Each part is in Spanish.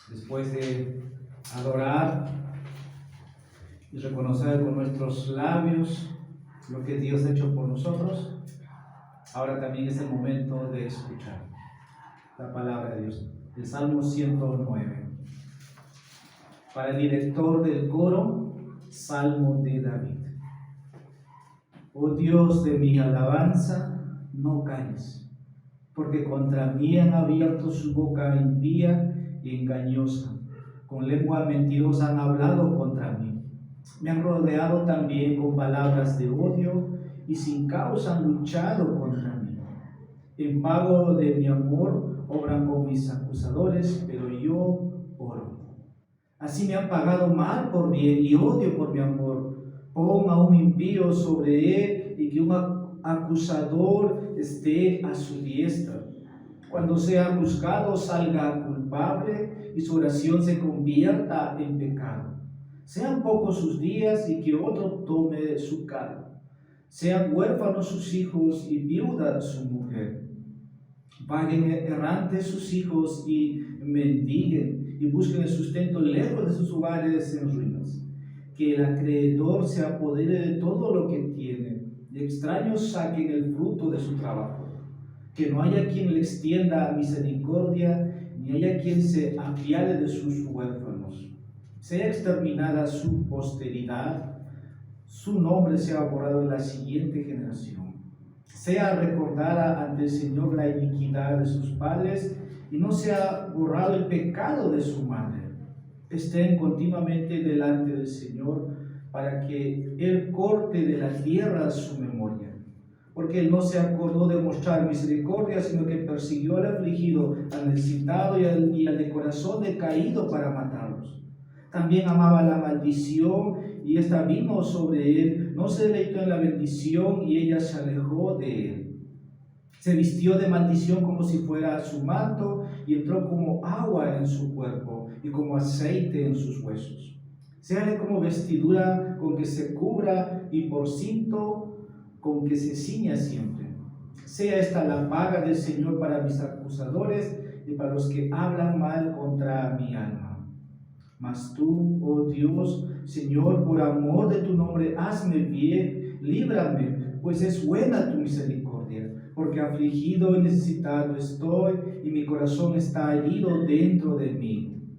Después de adorar y reconocer con nuestros labios lo que Dios ha hecho por nosotros, ahora también es el momento de escuchar la palabra de Dios. El Salmo 109. Para el director del coro, Salmo de David. Oh Dios de mi alabanza, no calles, porque contra mí han abierto su boca impía y engañosa. Con lengua mentirosa han hablado contra mí. Me han rodeado también con palabras de odio y sin causa han luchado contra mí. En pago de mi amor obran con mis acusadores, pero yo oro. Así me han pagado mal por bien y odio por mi amor. Pon a un impío sobre él y que un acusador esté a su diestra. Cuando sea juzgado salga culpable y su oración se convierta en pecado. Sean pocos sus días y que otro tome su cargo. Sean huérfanos sus hijos y viuda su mujer. Vaguen errantes sus hijos y mendiguen y busquen el sustento lejos de sus hogares en ruinas. Que el acreedor se apodere de todo lo que tiene y extraños saquen el fruto de su trabajo. Que no haya quien le extienda misericordia, ni haya quien se apiade de sus huérfanos. Sea exterminada su posteridad, su nombre sea borrado en la siguiente generación. Sea recordada ante el Señor la iniquidad de sus padres, y no sea borrado el pecado de su madre. Estén continuamente delante del Señor, para que Él corte de la tierra su memoria. Porque Él no se acordó de mostrar misericordia, sino que persiguió al afligido, al necesitado y al de corazón decaído para matarlos. También amaba la maldición, y esta vino sobre él. No se deleitó en la bendición, y ella se alejó de él. Se vistió de maldición como si fuera su manto, y entró como agua en su cuerpo, y como aceite en sus huesos. Séale como vestidura con que se cubra, y por cinto con que se ciña siempre. Sea esta la paga del Señor para mis acusadores y para los que hablan mal contra mi alma. Mas tú, oh Dios, Señor, por amor de tu nombre, hazme bien, líbrame, pues es buena tu misericordia, porque afligido y necesitado estoy, y mi corazón está herido dentro de mí.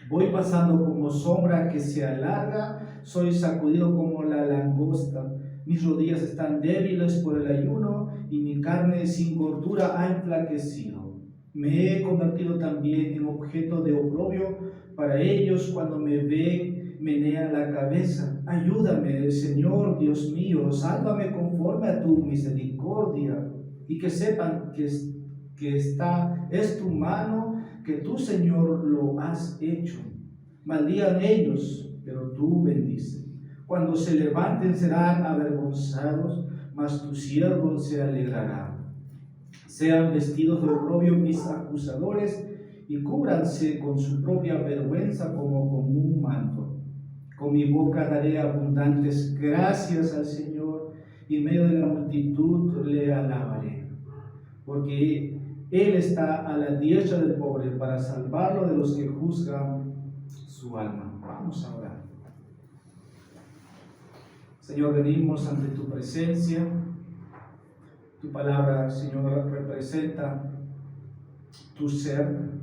Voy pasando como sombra que se alarga, soy sacudido como la langosta. Mis rodillas están débiles por el ayuno, y mi carne sin gordura ha enflaquecido. Me he convertido también en objeto de oprobio para ellos. Cuando me ven, menean la cabeza. Ayúdame, Señor Dios mío, sálvame conforme a tu misericordia, y que sepan que esta es tu mano, que tú, Señor, lo has hecho. Maldigan ellos, pero tú bendices. Cuando se levanten serán avergonzados, mas tu siervo se alegrará. Sean vestidos de oprobio mis acusadores, y cúbranse con su propia vergüenza como con un manto. Con mi boca daré abundantes gracias al Señor, y en medio de la multitud le alabaré. Porque Él está a la diestra del pobre para salvarlo de los que juzgan su alma. Vamos a orar. Señor, venimos ante tu presencia. Tu palabra, Señor, representa tu ser.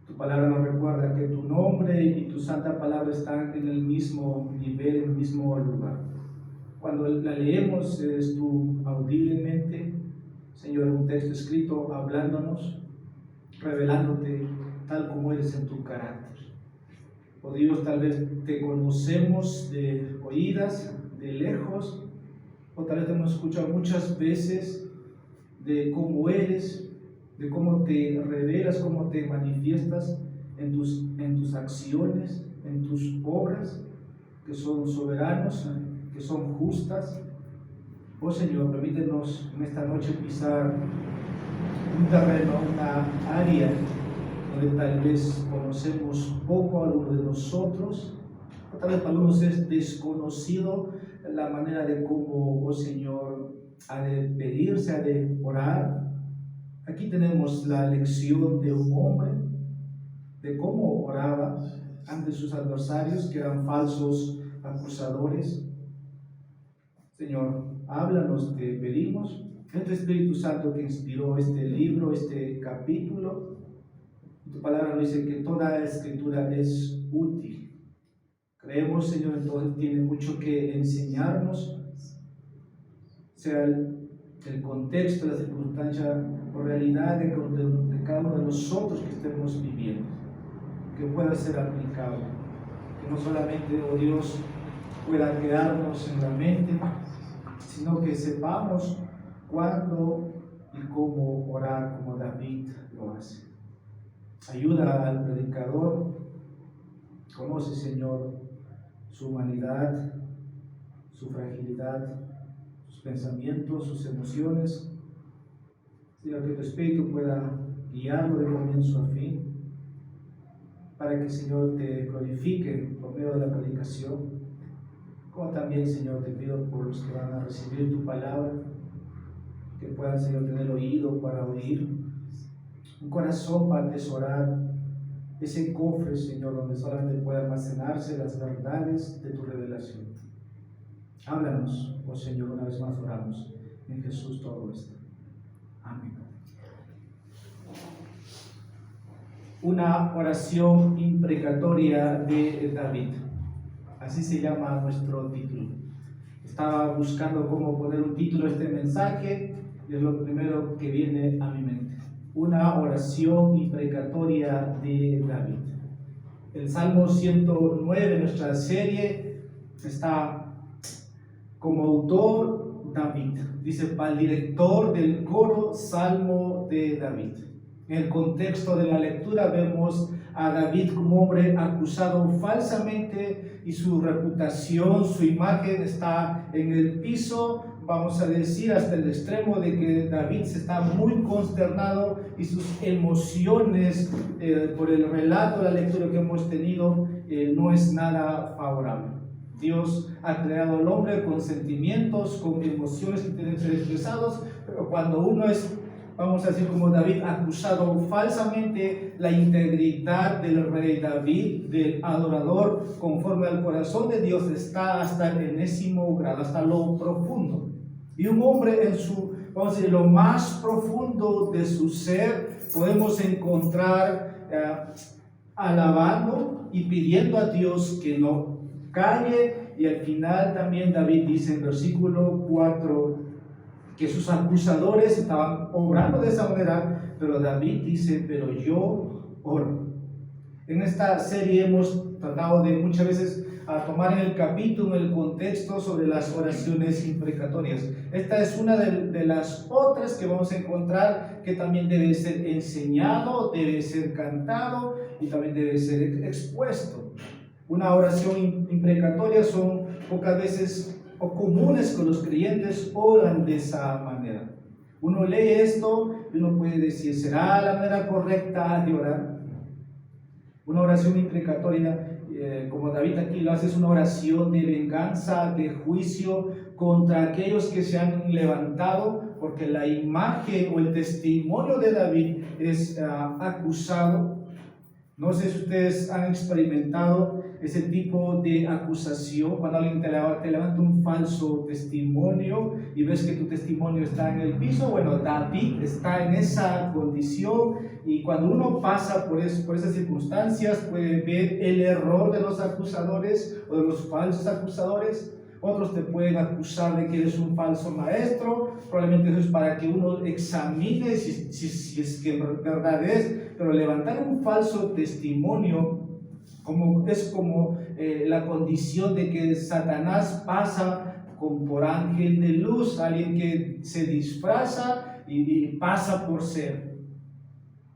Tu palabra nos recuerda que tu nombre y tu santa palabra están en el mismo nivel, en el mismo lugar. Cuando la leemos, eres tú audiblemente, Señor, un texto escrito hablándonos, revelándote tal como eres en tu carácter. Oh Dios, tal vez te conocemos de oídas, de lejos, o tal vez te hemos escuchado muchas veces de cómo eres, de cómo te revelas, cómo te manifiestas en tus acciones, en tus obras, que son soberanos, que son justas. Oh Señor, permítenos en esta noche pisar un terreno, una área donde tal vez conocemos poco a algunos de nosotros, o tal vez para algunos es desconocido la manera de cómo, oh Señor, ha de pedirse, ha de orar. Aquí tenemos la lección de un hombre, de cómo oraba ante sus adversarios, que eran falsos acusadores. Señor, háblanos, te pedimos. Es tu Espíritu Santo que inspiró este libro, este capítulo. Tu palabra nos dice que toda escritura es útil. Creemos, Señor, entonces tiene mucho que enseñarnos, sea el contexto, la circunstancia o realidad de cada uno de nosotros que estemos viviendo, que pueda ser aplicable, que no solamente, oh Dios, pueda quedarnos en la mente, sino que sepamos cuándo y cómo orar como David lo hace. Ayuda al predicador. Conoce, Señor, su humanidad, su fragilidad, sus pensamientos, sus emociones. Señor, que tu Espíritu pueda guiarlo de comienzo a fin, para que, Señor, te glorifique por medio de la predicación. Como también, Señor, te pido por los que van a recibir tu palabra, que puedan, Señor, tener oído para oír, un corazón para atesorar ese cofre, Señor, donde solamente puedan almacenarse las verdades de tu revelación. Háblanos, oh Señor, una vez más oramos en Jesús todo esto. Amén. Una oración imprecatoria de David. Así se llama nuestro título. Estaba buscando cómo poner un título a este mensaje y es lo primero que viene a mi mente. Una oración imprecatoria de David. El Salmo 109 de nuestra serie está como autor David. Dice, para el director del coro, Salmo de David. En el contexto de la lectura vemos a David como hombre acusado falsamente y su reputación, su imagen está en el piso, vamos a decir hasta el extremo de que David se está muy consternado y sus emociones por el relato, la lectura que hemos tenido, no es nada favorable. Dios ha creado al hombre con sentimientos, con emociones que tienen que ser expresados, pero cuando uno es, vamos a decir como David, acusado falsamente, la integridad del rey David, del adorador, conforme al corazón de Dios, está hasta el enésimo grado, hasta lo profundo. Y un hombre en su, vamos a decir, lo más profundo de su ser, podemos encontrar alabando y pidiendo a Dios que no calle. Y al final también David dice en versículo 4 que sus acusadores estaban obrando de esa manera, pero David dice, pero yo oro. En esta serie hemos tratado de muchas veces a tomar en el capítulo, en el contexto sobre las oraciones imprecatorias. Esta es una de las otras que vamos a encontrar que también debe ser enseñado, debe ser cantado y también debe ser expuesto. Una oración imprecatoria son pocas veces o comunes que los creyentes oran de esa manera. Uno lee esto y uno puede decir, ¿será la manera correcta de orar? Una oración imprecatoria, como David aquí lo hace, es una oración de venganza, de juicio contra aquellos que se han levantado, porque la imagen o el testimonio de David es acusado. No sé si ustedes han experimentado ese tipo de acusación, cuando alguien te levanta un falso testimonio y ves que tu testimonio está en el piso. Bueno, David está en esa condición, y cuando uno pasa por esas circunstancias puede ver el error de los acusadores o de los falsos acusadores. Otros te pueden acusar de que eres un falso maestro, probablemente eso es para que uno examine si es que en verdad es, pero levantar un falso testimonio es como la condición de que Satanás pasa por ángel de luz, alguien que se disfraza y pasa por ser.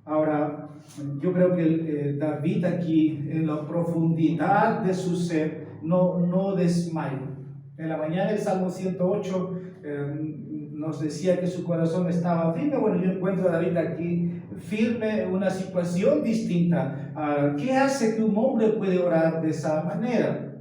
Ahora, yo creo que David aquí, en la profundidad de su ser, no desmaya. En la mañana el Salmo 108 nos decía que su corazón estaba firme. Bueno, yo encuentro a David aquí firme en una situación distinta. ¿Qué hace que un hombre puede orar de esa manera?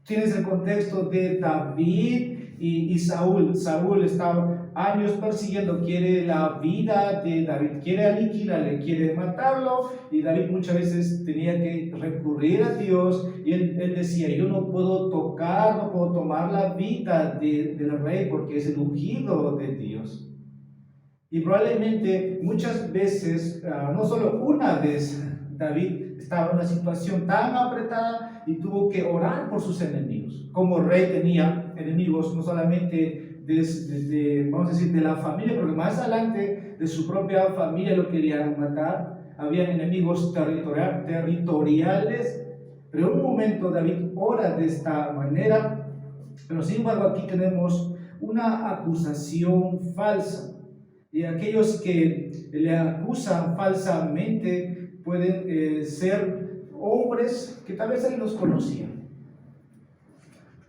Tienes el contexto de David y Saúl. Saúl estaba años persiguiendo, quiere la vida de David, quiere aniquilarle, quiere matarlo, y David muchas veces tenía que recurrir a Dios, y él decía, yo no puedo tocar, no puedo tomar la vida del rey porque es el ungido de Dios. Y probablemente muchas veces, no solo una vez, David estaba en una situación tan apretada y tuvo que orar por sus enemigos. Como rey tenía enemigos no solamente vamos a decir, de la familia, porque más adelante de su propia familia lo querían matar. Había enemigos territoriales, pero en un momento David ora de esta manera, pero sin embargo aquí tenemos una acusación falsa. Y aquellos que le acusan falsamente pueden ser hombres que tal vez él los conocía.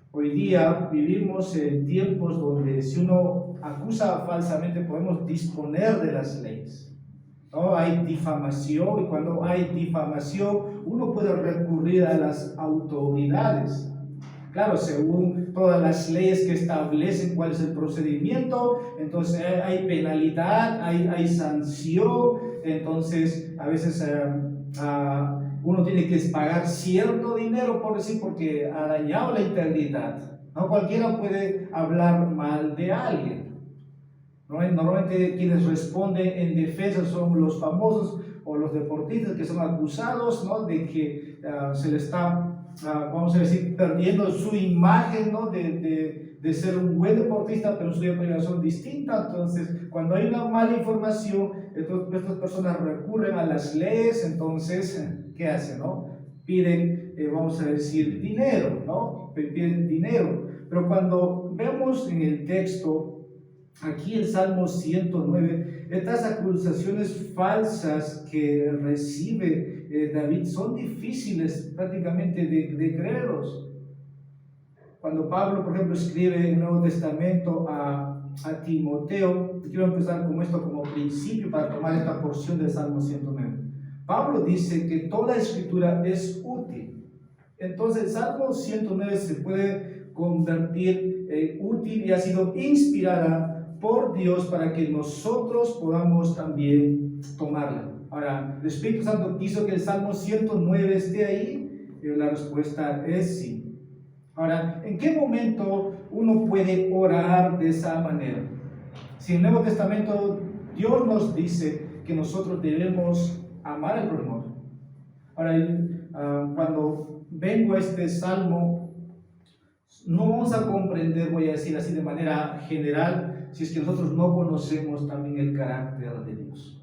Hoy día vivimos en tiempos donde si uno acusa falsamente podemos disponer de las leyes, ¿no? Hay difamación, y cuando hay difamación uno puede recurrir a las autoridades. Claro, según todas las leyes que establecen cuál es el procedimiento, entonces hay penalidad, hay sanción, entonces a veces uno tiene que pagar cierto dinero, por decir, porque ha dañado la integridad. No cualquiera puede hablar mal de alguien. Normalmente quienes responden en defensa son los famosos o los deportistas que son acusados, ¿no?, de que se le está vamos a decir, perdiendo su imagen, ¿no?, de ser un buen deportista, pero su vida privada son distintas. Entonces, cuando hay una mala información, estas personas recurren a las leyes. Entonces, ¿qué hacen, no? Piden, vamos a decir, dinero, ¿no? Piden dinero. Pero cuando vemos en el texto, aquí el Salmo 109, estas acusaciones falsas que recibe David son difíciles prácticamente de creerlos. Cuando Pablo, por ejemplo, escribe en el Nuevo Testamento a Timoteo, quiero empezar con esto como principio para tomar esta porción del Salmo 109. Pablo dice que toda escritura es útil. Entonces el Salmo 109 se puede convertir en útil y ha sido inspirada por Dios para que nosotros podamos también tomarla. Ahora, ¿el Espíritu Santo quiso que el Salmo 109 esté ahí? La respuesta es sí. Ahora, ¿en qué momento uno puede orar de esa manera? Si en el Nuevo Testamento Dios nos dice que nosotros debemos amar al prójimo. Ahora, cuando vengo a este Salmo, no vamos a comprender, voy a decir así de manera general, si es que nosotros no conocemos también el carácter de Dios.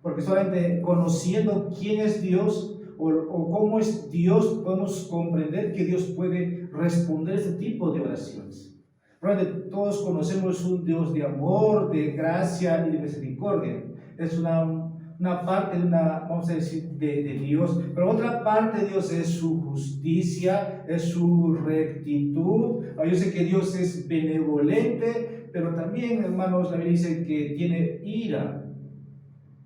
Porque solamente conociendo quién es Dios o cómo es Dios, podemos comprender que Dios puede responder este tipo de oraciones. Realmente todos conocemos un Dios de amor, de gracia y de misericordia. Es una parte vamos a decir, de Dios, pero otra parte de Dios es su justicia, es su rectitud. Yo sé que Dios es benevolente, pero también, hermanos, la Biblia dice que tiene ira.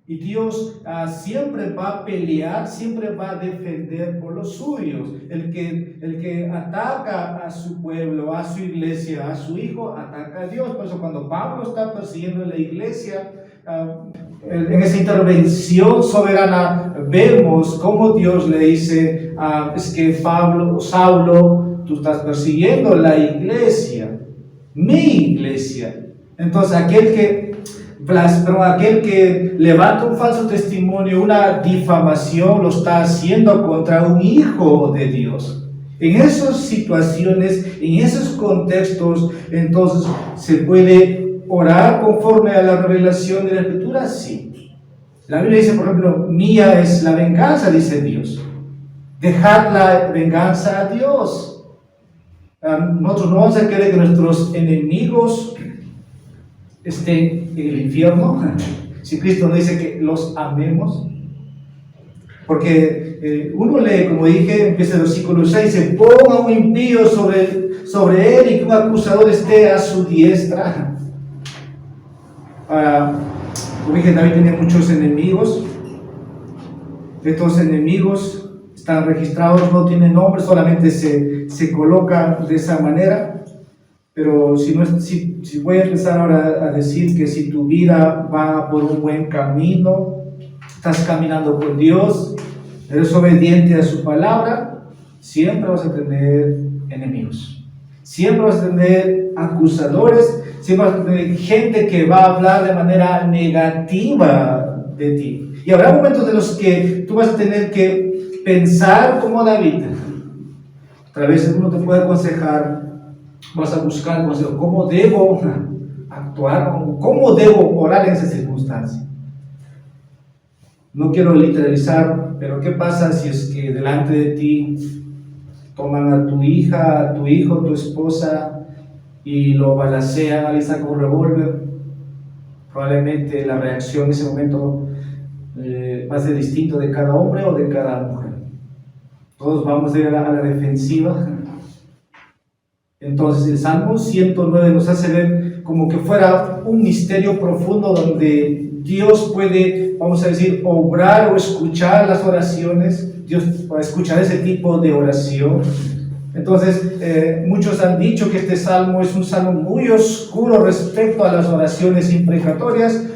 Y Dios siempre va a pelear, siempre va a defender por los suyos. El que ataca a su pueblo, a su iglesia, a su hijo, ataca a Dios. Por eso cuando Pablo está persiguiendo a la iglesia, en esa intervención soberana vemos cómo Dios le dice, es que Saulo, tú estás persiguiendo la iglesia, mi iglesia. Entonces aquel que levanta un falso testimonio, una difamación, lo está haciendo contra un hijo de Dios. En esas situaciones, en esos contextos, entonces se puede orar conforme a la revelación de la Escritura, sí. La Biblia dice, por ejemplo, mía es la venganza, dice Dios. Dejad la venganza a Dios. Nosotros no vamos a querer que nuestros enemigos estén en el infierno. Si Cristo nos dice que los amemos, porque uno lee, como dije, empieza el versículo 6, dice, ponga un impío sobre él y que un acusador esté a su diestra. Como dije, David tenía muchos enemigos. Estos enemigos están registrados, no tienen nombre, solamente se colocan de esa manera. Pero si voy a empezar ahora a decir que si tu vida va por un buen camino, estás caminando con Dios, eres obediente a su palabra, siempre vas a tener enemigos. Siempre vas a tener acusadores, siempre vas a tener gente que va a hablar de manera negativa de ti. Y habrá momentos en los que tú vas a tener que pensar como David. Tal vez uno te puede aconsejar, vas a buscar consejo, cómo debo actuar, cómo debo orar en esa circunstancia. No quiero literalizar, pero ¿qué pasa si es que delante de ti toman a tu hija, a tu hijo, a tu esposa y lo balacean, alguien saca un revólver? Probablemente la reacción en ese momento va a ser distinto de cada hombre o de cada mujer. Todos vamos a ir a la defensiva. Entonces el Salmo 109 nos hace ver como que fuera un misterio profundo donde Dios puede, vamos a decir, obrar o escuchar las oraciones. Dios va a escuchar ese tipo de oración. Entonces, muchos han dicho que este salmo es un salmo muy oscuro respecto a las oraciones imprecatorias.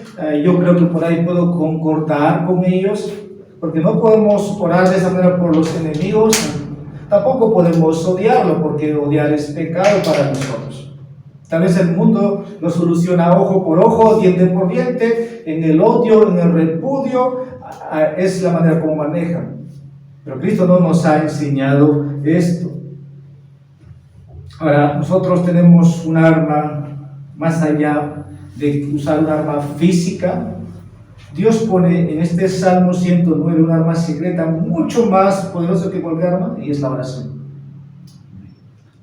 Yo creo que por ahí puedo concordar con ellos, porque no podemos orar de esa manera por los enemigos. Tampoco podemos odiarlo, porque odiar es pecado para nosotros. Tal vez el mundo lo soluciona ojo por ojo, diente por diente, en el odio, en el repudio, es la manera como manejan. Pero Cristo no nos ha enseñado esto. Ahora, nosotros tenemos un arma más allá de usar un arma física. Dios pone en este Salmo 109 un arma secreta mucho más poderosa que cualquier arma, y es la oración.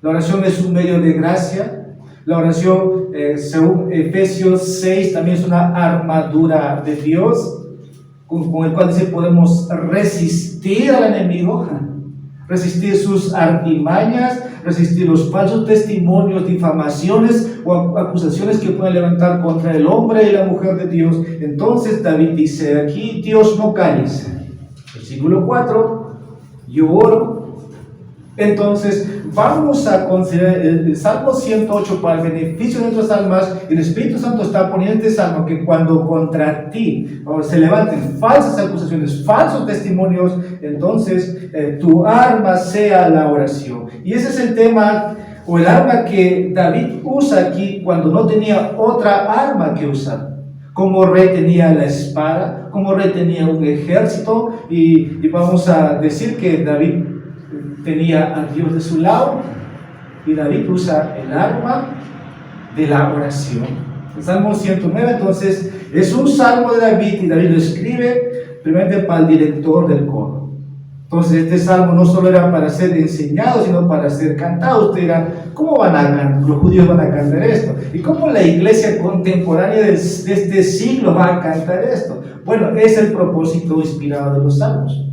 La oración es un medio de gracia. La oración, según Efesios 6, también es una armadura de Dios, con el cual dice podemos resistir al enemigo, resistir sus artimañas, resistir los falsos testimonios, difamaciones o acusaciones que pueden levantar contra el hombre y la mujer de Dios. Entonces David dice aquí, Dios, no calles. Versículo 4, yo oro. Entonces vamos a considerar el Salmo 108 para el beneficio de nuestras almas. El Espíritu Santo está poniendo este salmo que cuando contra ti se levanten falsas acusaciones, falsos testimonios, entonces tu arma sea la oración. Y ese es el tema o el arma que David usa aquí cuando no tenía otra arma que usar. Como rey tenía la espada, como rey tenía un ejército, y vamos a decir que David tenía a Dios de su lado, y David usa el arma de la oración. El Salmo 109 entonces es un salmo de David, y David lo escribe primeramente para el director del coro. Entonces este salmo no solo era para ser enseñado, sino para ser cantado. Ustedes dirán, ¿cómo van a cantar? Los judíos van a cantar esto. ¿Y cómo la iglesia contemporánea de este siglo va a cantar esto? Bueno, es el propósito inspirado de los salmos.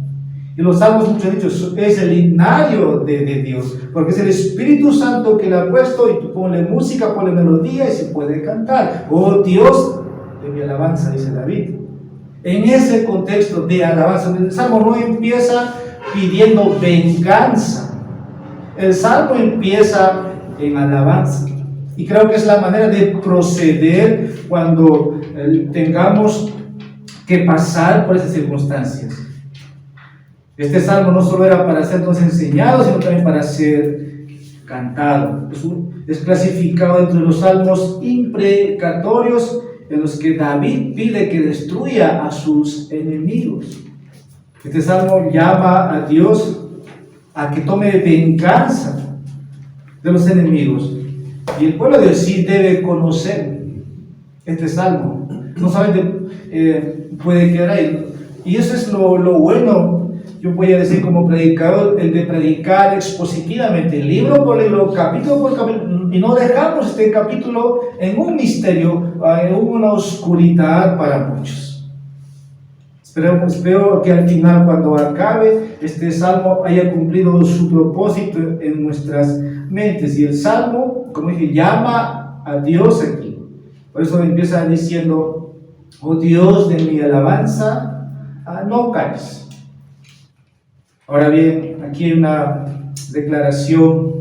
Y los salmos, muchos han dicho, es el himnario de Dios, porque es el Espíritu Santo que le ha puesto, y tú ponle música, ponle melodía y se puede cantar. Oh Dios de mi alabanza, dice David. En ese contexto de alabanza, el salmo no empieza pidiendo venganza. El salmo empieza en alabanza. Y creo que es la manera de proceder cuando tengamos que pasar por esas circunstancias. Este salmo no solo era para ser entonces enseñado, sino también para ser cantado. Es clasificado entre los salmos imprecatorios, en los que David pide que destruya a sus enemigos. Este salmo llama a Dios a que tome venganza de los enemigos. Y el pueblo de Dios sí debe conocer este salmo. No solamente puede quedar ahí. Y eso es lo bueno. Yo voy a decir como predicador, el de predicar expositivamente, libro por libro, capítulo por capítulo, y no dejamos este capítulo en un misterio, en una oscuridad para muchos. Espero que al final, cuando acabe este salmo, haya cumplido su propósito en nuestras mentes. Y el salmo, como dije, llama a Dios aquí. Por eso empieza diciendo, oh Dios de mi alabanza, no calles. Ahora bien, aquí hay una declaración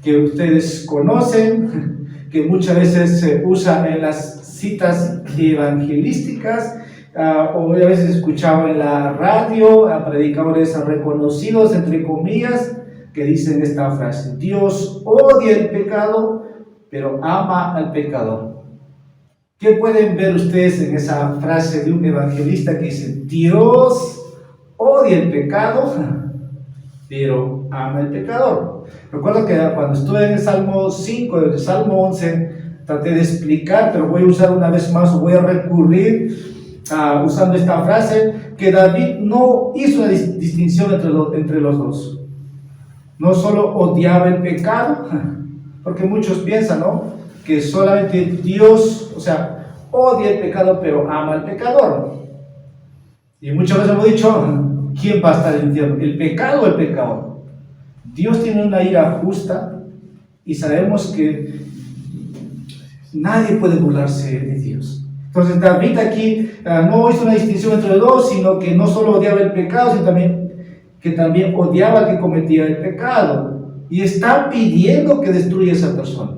que ustedes conocen, que muchas veces se usa en las citas evangelísticas, o a veces escuchaba en la radio a predicadores reconocidos, entre comillas, que dicen esta frase: Dios odia el pecado, pero ama al pecador. ¿Qué pueden ver ustedes en esa frase de un evangelista que dice: Dios odia el pecado, pero ama al pecador? Recuerdo que cuando estuve en el Salmo 5, el Salmo 11, traté de explicar, pero voy a usar una vez más, voy a recurrir usando esta frase, que David no hizo una distinción entre los dos. No solo odiaba el pecado, porque muchos piensan, ¿no?, que solamente Dios, o sea, odia el pecado, pero ama al pecador. Y muchas veces hemos dicho: ¿quién va a estar en el infierno, el pecado o el pecador? Dios tiene una ira justa y sabemos que nadie puede burlarse de Dios. Entonces David aquí no hizo una distinción entre los dos, sino que no solo odiaba el pecado, sino que también odiaba al que cometía el pecado, y está pidiendo que destruya a esa persona.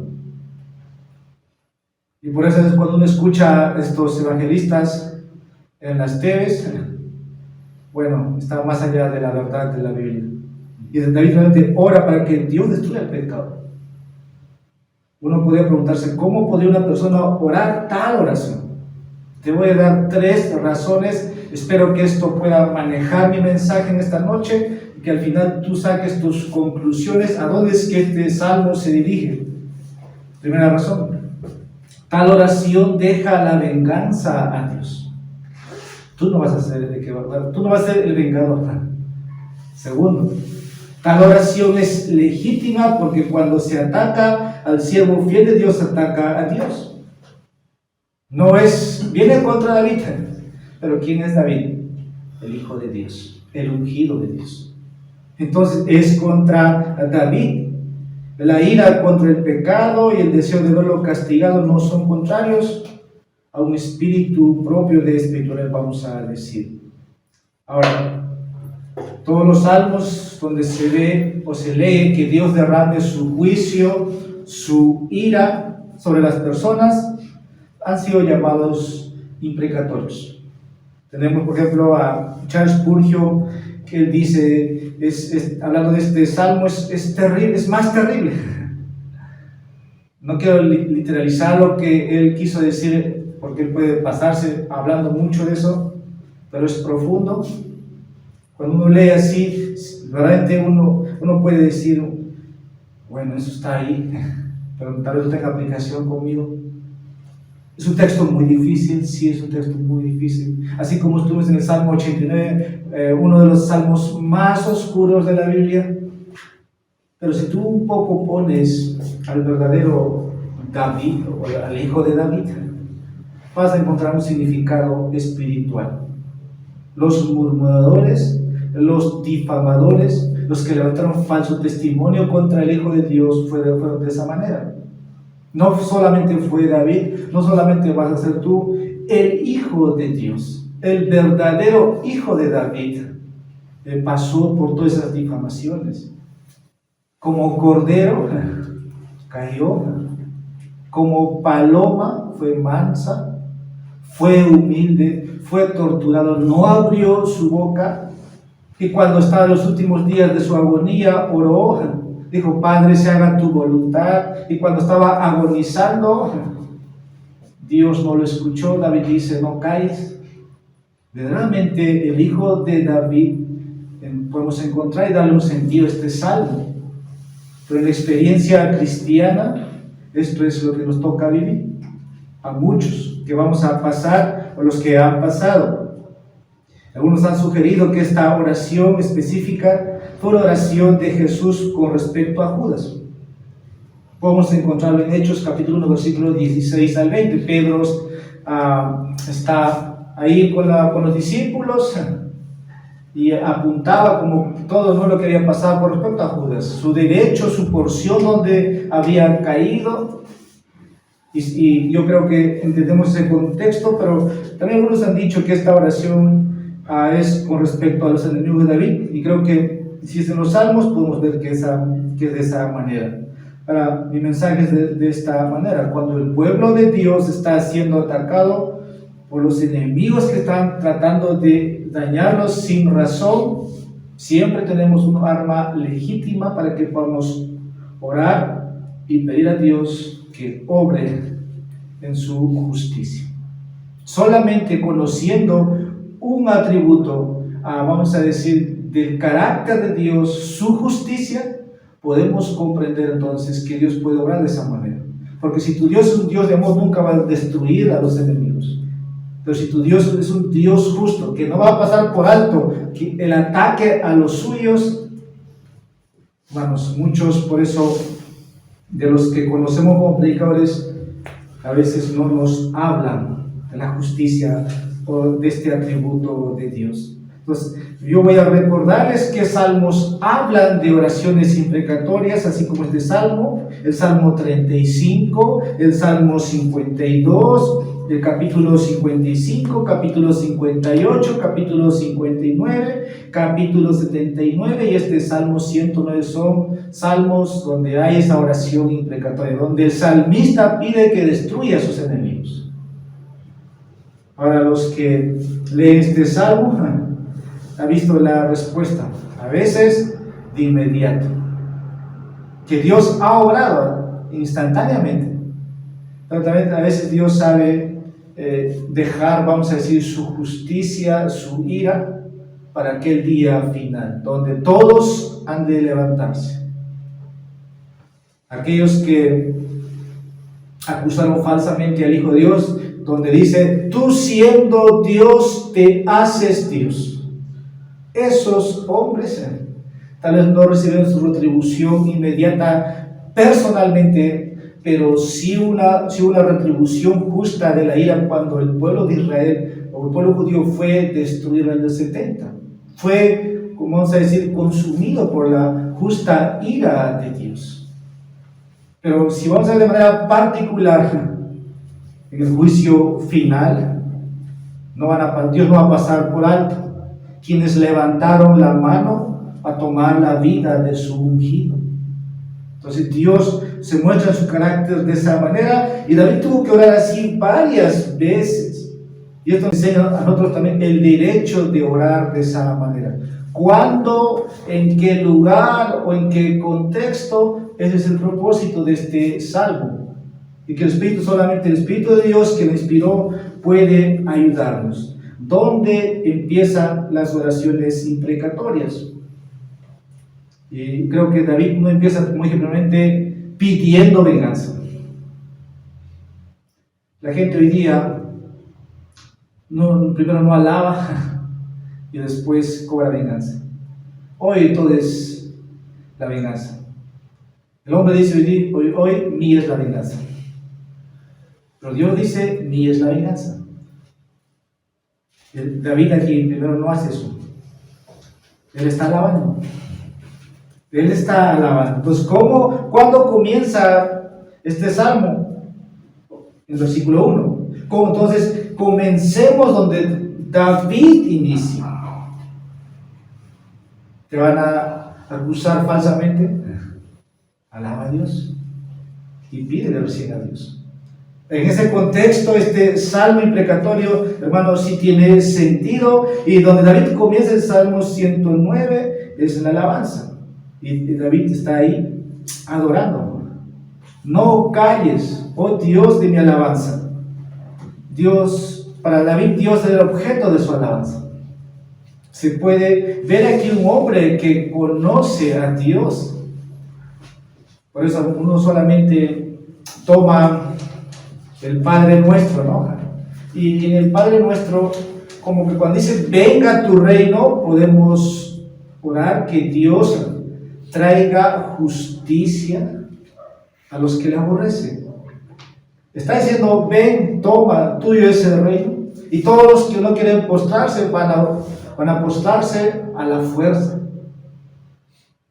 Y por eso es cuando uno escucha a estos evangelistas en las TVs, bueno, está más allá de la verdad de la Biblia. Y David realmente ora para que Dios destruya el pecado. Uno podría preguntarse: ¿cómo podría una persona orar tal oración? Te voy a dar 3 razones. Espero que esto pueda manejar mi mensaje en esta noche y que al final tú saques tus conclusiones a dónde es que este salmo se dirige. Primera razón: tal oración deja la venganza a Dios. Tú no vas a ser el vengador. Segundo, tal oración es legítima porque cuando se ataca al siervo fiel de Dios, ataca a Dios. Viene contra David, pero ¿quién es David? El Hijo de Dios, el ungido de Dios. Entonces es contra David. La ira contra el pecado y el deseo de verlo castigado no son contrarios a un espíritu propio de espiritualidad, vamos a decir. Ahora, todos los salmos donde se ve o se lee que Dios derrame su juicio, su ira sobre las personas, han sido llamados imprecatorios. Tenemos, por ejemplo, a Charles Spurgeon, que él dice, hablando de este salmo, es terrible, es más terrible. No quiero literalizar lo que él quiso decir, porque él puede pasarse hablando mucho de eso, pero es profundo. Cuando uno lee así, realmente uno puede decir: bueno, eso está ahí, pero tal vez no tenga aplicación conmigo. Es un texto muy difícil, sí, es un texto muy difícil. Así como estuvimos en el Salmo 89, uno de los salmos más oscuros de la Biblia. Pero si tú un poco pones al verdadero David, o al hijo de David, vas a encontrar un significado espiritual. Los murmuradores, los difamadores, los que levantaron falso testimonio contra el Hijo de Dios fueron de esa manera. No solamente fue David, no solamente vas a ser tú, el Hijo de Dios, el verdadero Hijo de David, pasó por todas esas difamaciones. Como cordero cayó, como paloma fue mansa, fue humilde, fue torturado, no abrió su boca, y cuando estaba en los últimos días de su agonía oró, dijo: Padre, se haga tu voluntad. Y cuando estaba agonizando, Dios no lo escuchó. David dice: no calles. Verdaderamente el Hijo de David, podemos encontrar y darle un sentido a este salmo. Pero en la experiencia cristiana, esto es lo que nos toca vivir. A muchos que vamos a pasar, o los que han pasado. Algunos han sugerido que esta oración específica fue la oración de Jesús con respecto a Judas. Podemos encontrarlo en Hechos capítulo 1, versículos 16 al 20. Pedro está ahí con los discípulos y apuntaba como todo, ¿no?, lo que había pasado con respecto a Judas, su derecho, su porción donde había caído. Y yo creo que entendemos ese contexto, pero también algunos han dicho que esta oración es con respecto a los enemigos de David, y creo que si es en los salmos podemos ver que es de esa manera. Ahora, mi mensaje es de esta manera: cuando el pueblo de Dios está siendo atacado por los enemigos que están tratando de dañarlos sin razón, siempre tenemos un arma legítima para que podamos orar y pedir a Dios que obre en su justicia. Solamente conociendo un atributo, vamos a decir, del carácter de Dios, su justicia, podemos comprender entonces que Dios puede obrar de esa manera. Porque si tu Dios es un Dios de amor, nunca va a destruir a los enemigos. Pero si tu Dios es un Dios justo, que no va a pasar por alto que el ataque a los suyos, hermanos, muchos por eso de los que conocemos como predicadores, a veces no nos hablan de la justicia o de este atributo de Dios. Entonces, yo voy a recordarles que salmos hablan de oraciones imprecatorias, así como este salmo, el Salmo 35, el Salmo 52, el capítulo 55, capítulo 58, capítulo 59, capítulo 79 y este Salmo 109 son salmos donde hay esa oración imprecatoria, donde el salmista pide que destruya a sus enemigos. Ahora, los que leen este salmo han visto la respuesta, a veces de inmediato, que Dios ha obrado instantáneamente, pero también a veces Dios sabe dejar, vamos a decir, su justicia, su ira, para aquel día final, donde todos han de levantarse. Aquellos que acusaron falsamente al Hijo de Dios, donde dice, tú siendo Dios te haces Dios. Esos hombres tal vez no reciben su retribución inmediata personalmente, pero sí una retribución justa de la ira cuando el pueblo de Israel o el pueblo judío fue destruido en el 70. Fue, como vamos a decir, consumido por la justa ira de Dios. Pero si vamos a ver de manera particular, en el juicio final, Dios no va a pasar por alto quienes levantaron la mano a tomar la vida de su ungido. Entonces Dios se muestra su carácter de esa manera, y David tuvo que orar así varias veces, y esto enseña a nosotros también el derecho de orar de esa manera. ¿Cuándo, en qué lugar o en qué contexto? Ese es el propósito de este salmo, y que solamente el Espíritu de Dios que lo inspiró puede ayudarnos. ¿Dónde empiezan las oraciones imprecatorias? Y creo que David no empieza muy generalmente pidiendo venganza. La gente hoy día primero no alaba y después cobra venganza. Hoy todo es la venganza. El hombre dice hoy mía es la venganza. Pero Dios dice, mía es la venganza. David aquí primero no hace eso. Él está alabando. Entonces, ¿cuándo comienza este salmo? En el versículo 1. Entonces, comencemos donde David inicia. ¿Te van a acusar falsamente? Alaba a Dios y pídele recién a Dios. En ese contexto, este salmo imprecatorio, hermanos, sí tiene sentido, y donde David comienza el Salmo 109 es en la alabanza, y David está ahí adorando. No calles, oh Dios de mi alabanza. Para David, Dios es el objeto de su alabanza. Se puede ver aquí un hombre que conoce a Dios. Por eso uno solamente toma el Padre Nuestro, ¿no? Y en el Padre Nuestro, como que cuando dice venga tu reino, podemos orar que Dios traiga justicia a los que le aborrecen. Está diciendo, ven, toma, tuyo es el reino. Y todos los que no quieren postrarse van a postrarse a la fuerza.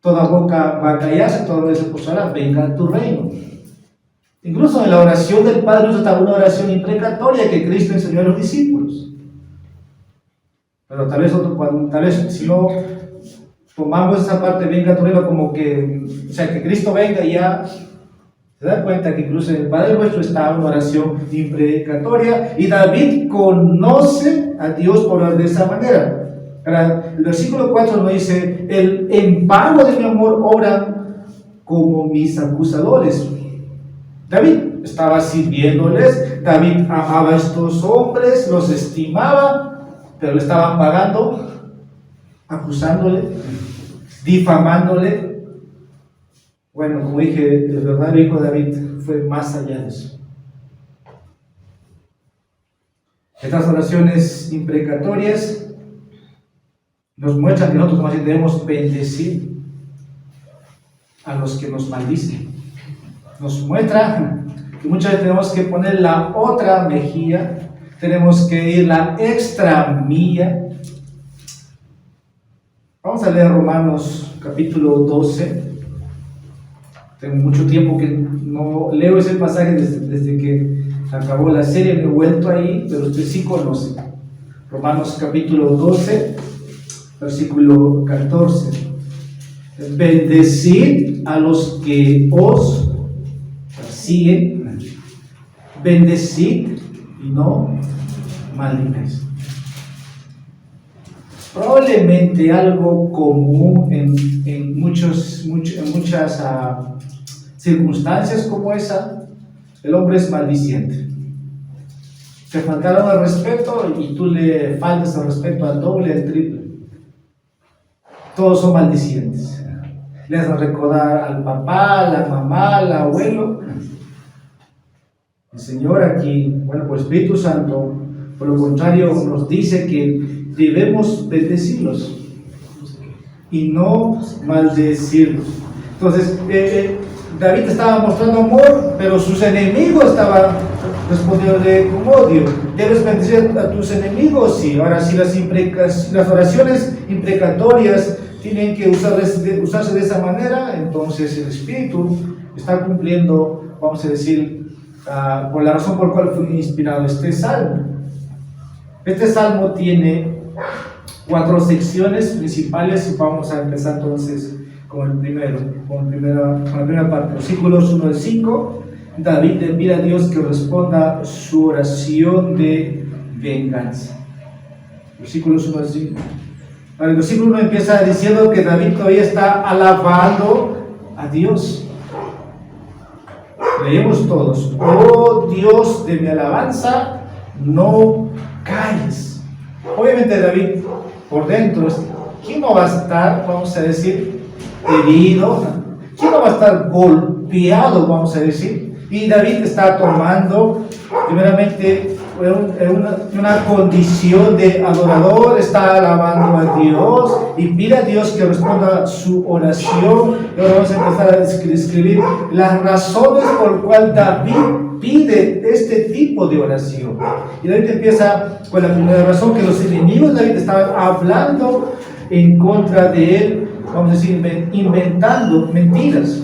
Toda boca va a callarse, todo se postrará, venga tu reino. Incluso en la oración del Padre Nuestro está una oración imprecatoria que Cristo enseñó a los discípulos. Pero tal vez si no tomamos esa parte, venga tu reino, como que, o sea, que Cristo venga y ya Se da cuenta que incluso en el Padre Nuestro está una oración imprecatoria y David conoce a Dios por de esa manera. Ahora, el versículo 4 nos dice: en pago de mi amor obran como mis acusadores. David estaba sirviéndoles, David amaba a estos hombres, los estimaba, pero le estaban pagando, acusándole, difamándole. Bueno, como dije, el verdadero hijo de David fue más allá de eso. Estas oraciones imprecatorias nos muestran que nosotros más bien debemos bendecir a los que nos maldicen. Nos muestra que muchas veces tenemos que poner la otra mejilla, tenemos que ir la extra milla. Vamos a leer Romanos capítulo 12. Tengo mucho tiempo que no leo ese pasaje desde que acabó la serie, me he vuelto ahí, pero usted sí conoce. Romanos capítulo 12, versículo 14. Bendecid a los que os persiguen, bendecid y no maldigáis. Probablemente algo común en muchas circunstancias como esa, el hombre es maldiciente. Te faltaron al respeto y tú le faltas al respeto al doble, al triple. Todos son maldicientes. Le hacen recordar al papá, a la mamá, al abuelo. El Señor aquí, bueno, por Espíritu Santo, por lo contrario, nos dice que debemos bendecirlos y no maldecirlos. Entonces, David estaba mostrando amor, pero sus enemigos estaban respondiéndole con odio. ¿Debes bendecir a tus enemigos? Sí. Ahora, si las oraciones imprecatorias tienen que usarse de esa manera, entonces el Espíritu está cumpliendo, vamos a decir, por la razón por la cual fue inspirado este salmo. Este salmo tiene 4 secciones principales y vamos a empezar entonces con la primera parte. Versículos 1 al 5. David le pide a Dios que responda su oración de venganza. Versículos 1 al 5. El versículo 1 empieza diciendo que David todavía está alabando a Dios. Leemos todos: oh Dios de mi alabanza, no calles. Obviamente David por dentro, ¿quién no va a estar, vamos a decir, herido? ¿Quién no va a estar golpeado, vamos a decir? Y David está tomando primeramente una condición de adorador, está alabando a Dios y pide a Dios que responda su oración. Y ahora vamos a empezar a describir las razones por las cuales David pide este tipo de oración. Y David empieza con la primera razón, que los enemigos de David estaban hablando en contra de él, vamos a decir, inventando mentiras.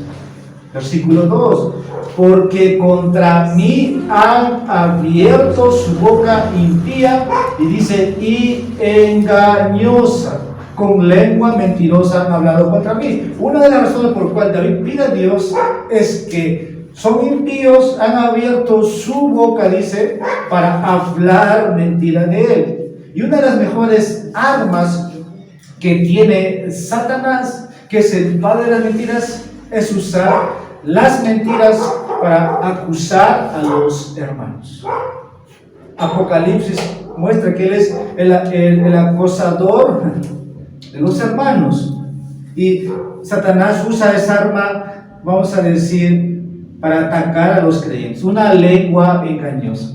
Versículo 2: porque contra mí han abierto su boca impía, y dice, y engañosa, con lengua mentirosa han hablado contra mí. Una de las razones por las cuales David pide a Dios es que son impíos, han abierto su boca, dice, para hablar mentira de él. Y una de las mejores armas que tiene Satanás, que es el padre de las mentiras, es usar las mentiras para acusar a los hermanos. Apocalipsis muestra que él es el acosador de los hermanos, y Satanás usa esa arma, vamos a decir, para atacar a los creyentes, una lengua engañosa.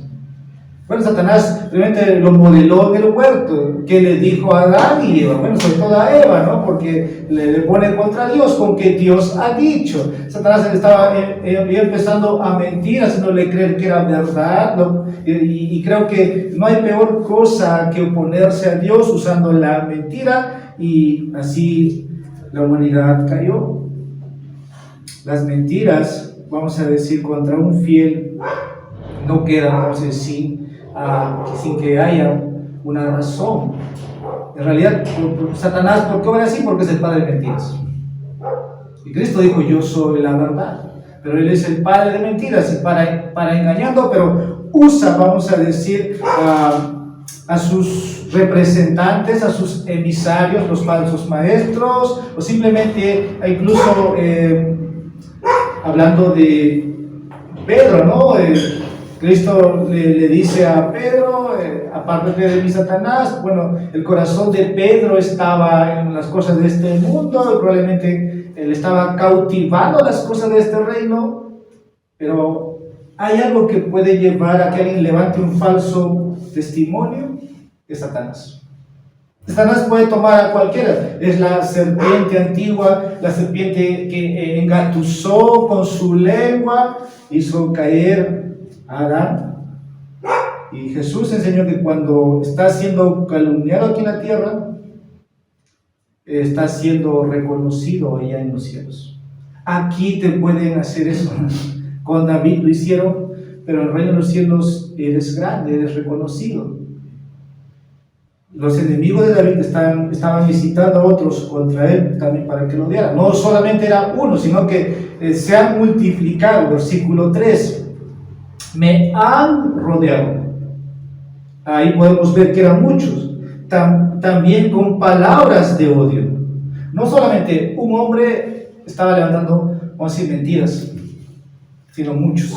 Bueno, Satanás realmente lo modeló en el huerto, que le dijo a Adán y Eva, bueno, sobre todo a Eva, ¿no? Porque le pone contra Dios, con que Dios ha dicho. Satanás estaba empezando a mentir, haciéndole creer que era verdad, ¿no? Y creo que no hay peor cosa que oponerse a Dios usando la mentira, y así la humanidad cayó. Las mentiras, vamos a decir, contra un fiel no quedan, vamos a decir, sin que haya una razón. En realidad, Satanás, ¿por qué obra así? Porque es el padre de mentiras. Y Cristo dijo, yo soy la verdad. pero él es el padre de mentiras y para engañando, pero usa, vamos a decir, a sus representantes, a sus emisarios, los falsos maestros, o simplemente, incluso hablando de Pedro, ¿no? Cristo le dice a Pedro, apártate de mí, Satanás. Bueno, el corazón de Pedro estaba en las cosas de este mundo, y probablemente él estaba cautivando las cosas de este reino, pero hay algo que puede llevar a que alguien levante un falso testimonio, es Satanás. Satanás puede tomar a cualquiera. Es la serpiente antigua, la serpiente que engatusó con su lengua, hizo caer a Adán. Y Jesús enseñó que cuando está siendo calumniado aquí en la tierra, está siendo reconocido allá en los cielos. Aquí te pueden hacer eso. Con David lo hicieron, pero en el reino de los cielos eres grande, eres reconocido. Los enemigos de David estaban incitando a otros contra él también para que lo odiaran. No solamente era uno, sino que se han multiplicado. Versículo 3. Me han rodeado. Ahí podemos ver que eran muchos. También con palabras de odio. No solamente un hombre estaba levantando, vamos a decir, mentiras, sino muchos.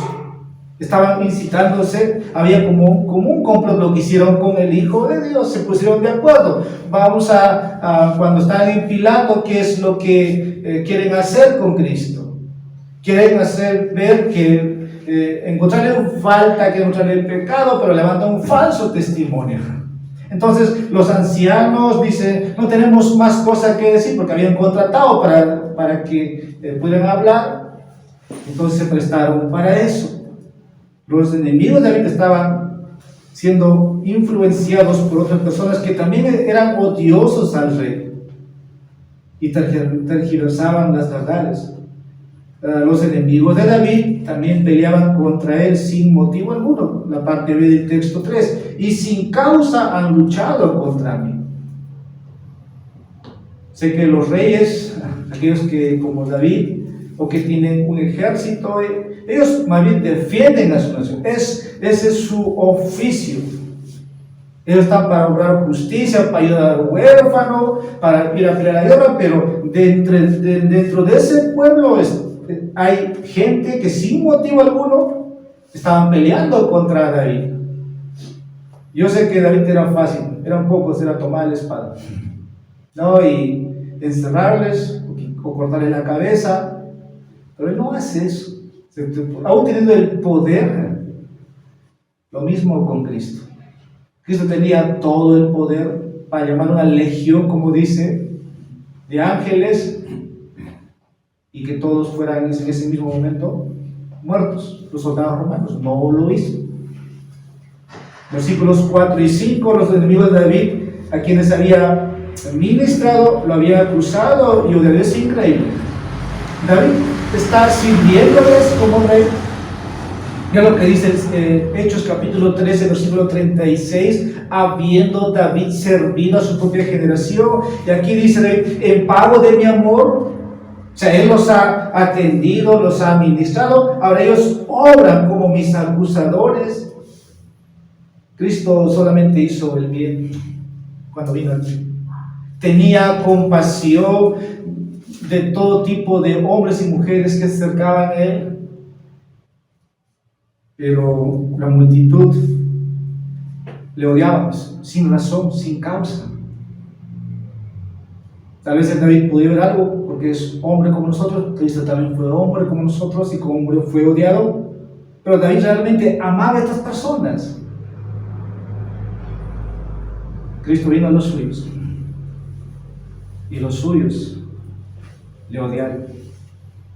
Estaban incitándose, había como un complot. Lo que hicieron con el Hijo de Dios, se pusieron de acuerdo. Vamos cuando están en Pilato, ¿qué es lo que quieren hacer con Cristo? Quieren hacer ver que encontrarle falta, que encontrarle el pecado, pero levantan un falso testimonio. Entonces los ancianos dicen, no tenemos más cosas que decir, porque habían contratado para que pudieran hablar. Entonces se prestaron para eso. Los enemigos de David estaban siendo influenciados por otras personas que también eran odiosos al rey y tergiversaban las verdades. Los enemigos de David también peleaban contra él sin motivo alguno, la parte B del texto 3, y sin causa han luchado contra mí. Sé que los reyes, aquellos que como David, o que tienen un ejército, ellos más bien defienden a su nación. Ese es su oficio. Ellos están para obrar justicia, para ayudar al huérfano, para ir a pelear la guerra, pero dentro de ese pueblo hay gente que sin motivo alguno estaban peleando contra David. Yo sé que David era fácil, eran pocos, era tomar la espada, ¿no? Y encerrarles o cortarles la cabeza. Pero él no hace eso, aún teniendo el poder. Lo mismo con Cristo. Cristo tenía todo el poder para llamar una legión, como dice, de ángeles, y que todos fueran en ese mismo momento muertos. Los soldados romanos no lo hizo. Versículos 4 y 5, los enemigos de David, a quienes había ministrado, lo había acusado y odiado. Es increíble. David está sirviéndoles como rey. Mira lo que dice Hechos capítulo 13, versículo 36, habiendo David servido a su propia generación. Y aquí dice David, en pago de mi amor. O sea, él los ha atendido, los ha ministrado. Ahora ellos obran como mis acusadores. Cristo solamente hizo el bien cuando vino aquí. Tenía compasión de todo tipo de hombres y mujeres que se acercaban a él, pero la multitud le odiaba sin razón, sin causa. Tal vez David pudiera ver algo porque es hombre como nosotros. Cristo también fue hombre como nosotros y como hombre fue odiado, pero David realmente amaba a estas personas. Cristo vino a los suyos y los suyos le odiaron,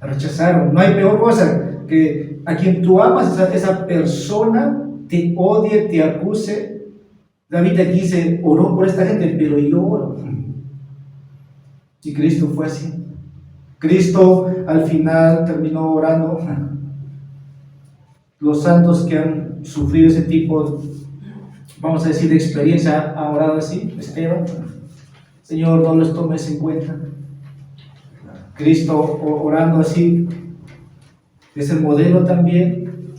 la rechazaron. No hay peor cosa que a quien tú amas, esa persona te odie, te acuse. David aquí se oró por esta gente, pero yo oro. Y Cristo fue así. Cristo al final terminó orando. Los santos que han sufrido ese tipo, vamos a decir, de experiencia, han orado así. Esteban, Señor, no los tomes en cuenta. Cristo orando así, Es el modelo también.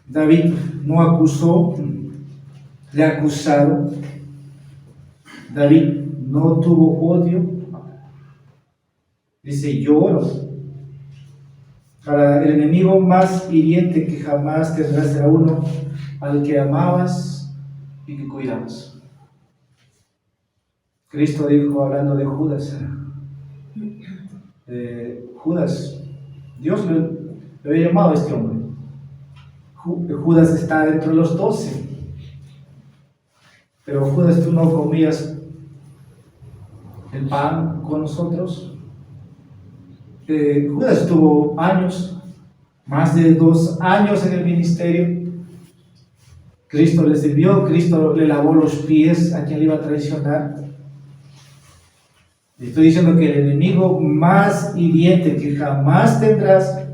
David no acusó, le acusaron. David no tuvo odio. Dice, yo oro. Para el enemigo más hiriente que jamás tendrás será uno al que amabas y que cuidabas. Cristo dijo, hablando de Judas, Judas, Dios le había llamado a este hombre. Judas está dentro de los 12, pero Judas, tú no comías el pan con nosotros. Judas estuvo años, más de 2 años en el ministerio. Cristo le sirvió, Cristo le lavó los pies a quien le iba a traicionar. Estoy diciendo que el enemigo más hiriente que jamás tendrás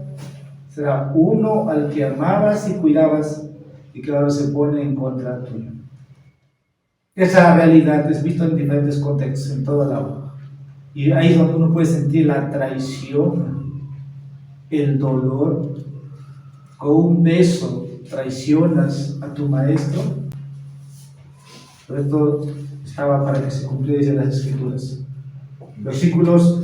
será uno al que amabas y cuidabas y que ahora se pone en contra tuya. Esa realidad es vista en diferentes contextos, en toda la obra. Y ahí es donde uno puede sentir la traición, el dolor. Con un beso traicionas a tu maestro. Pero esto estaba para que se cumpliesen las escrituras. Versículos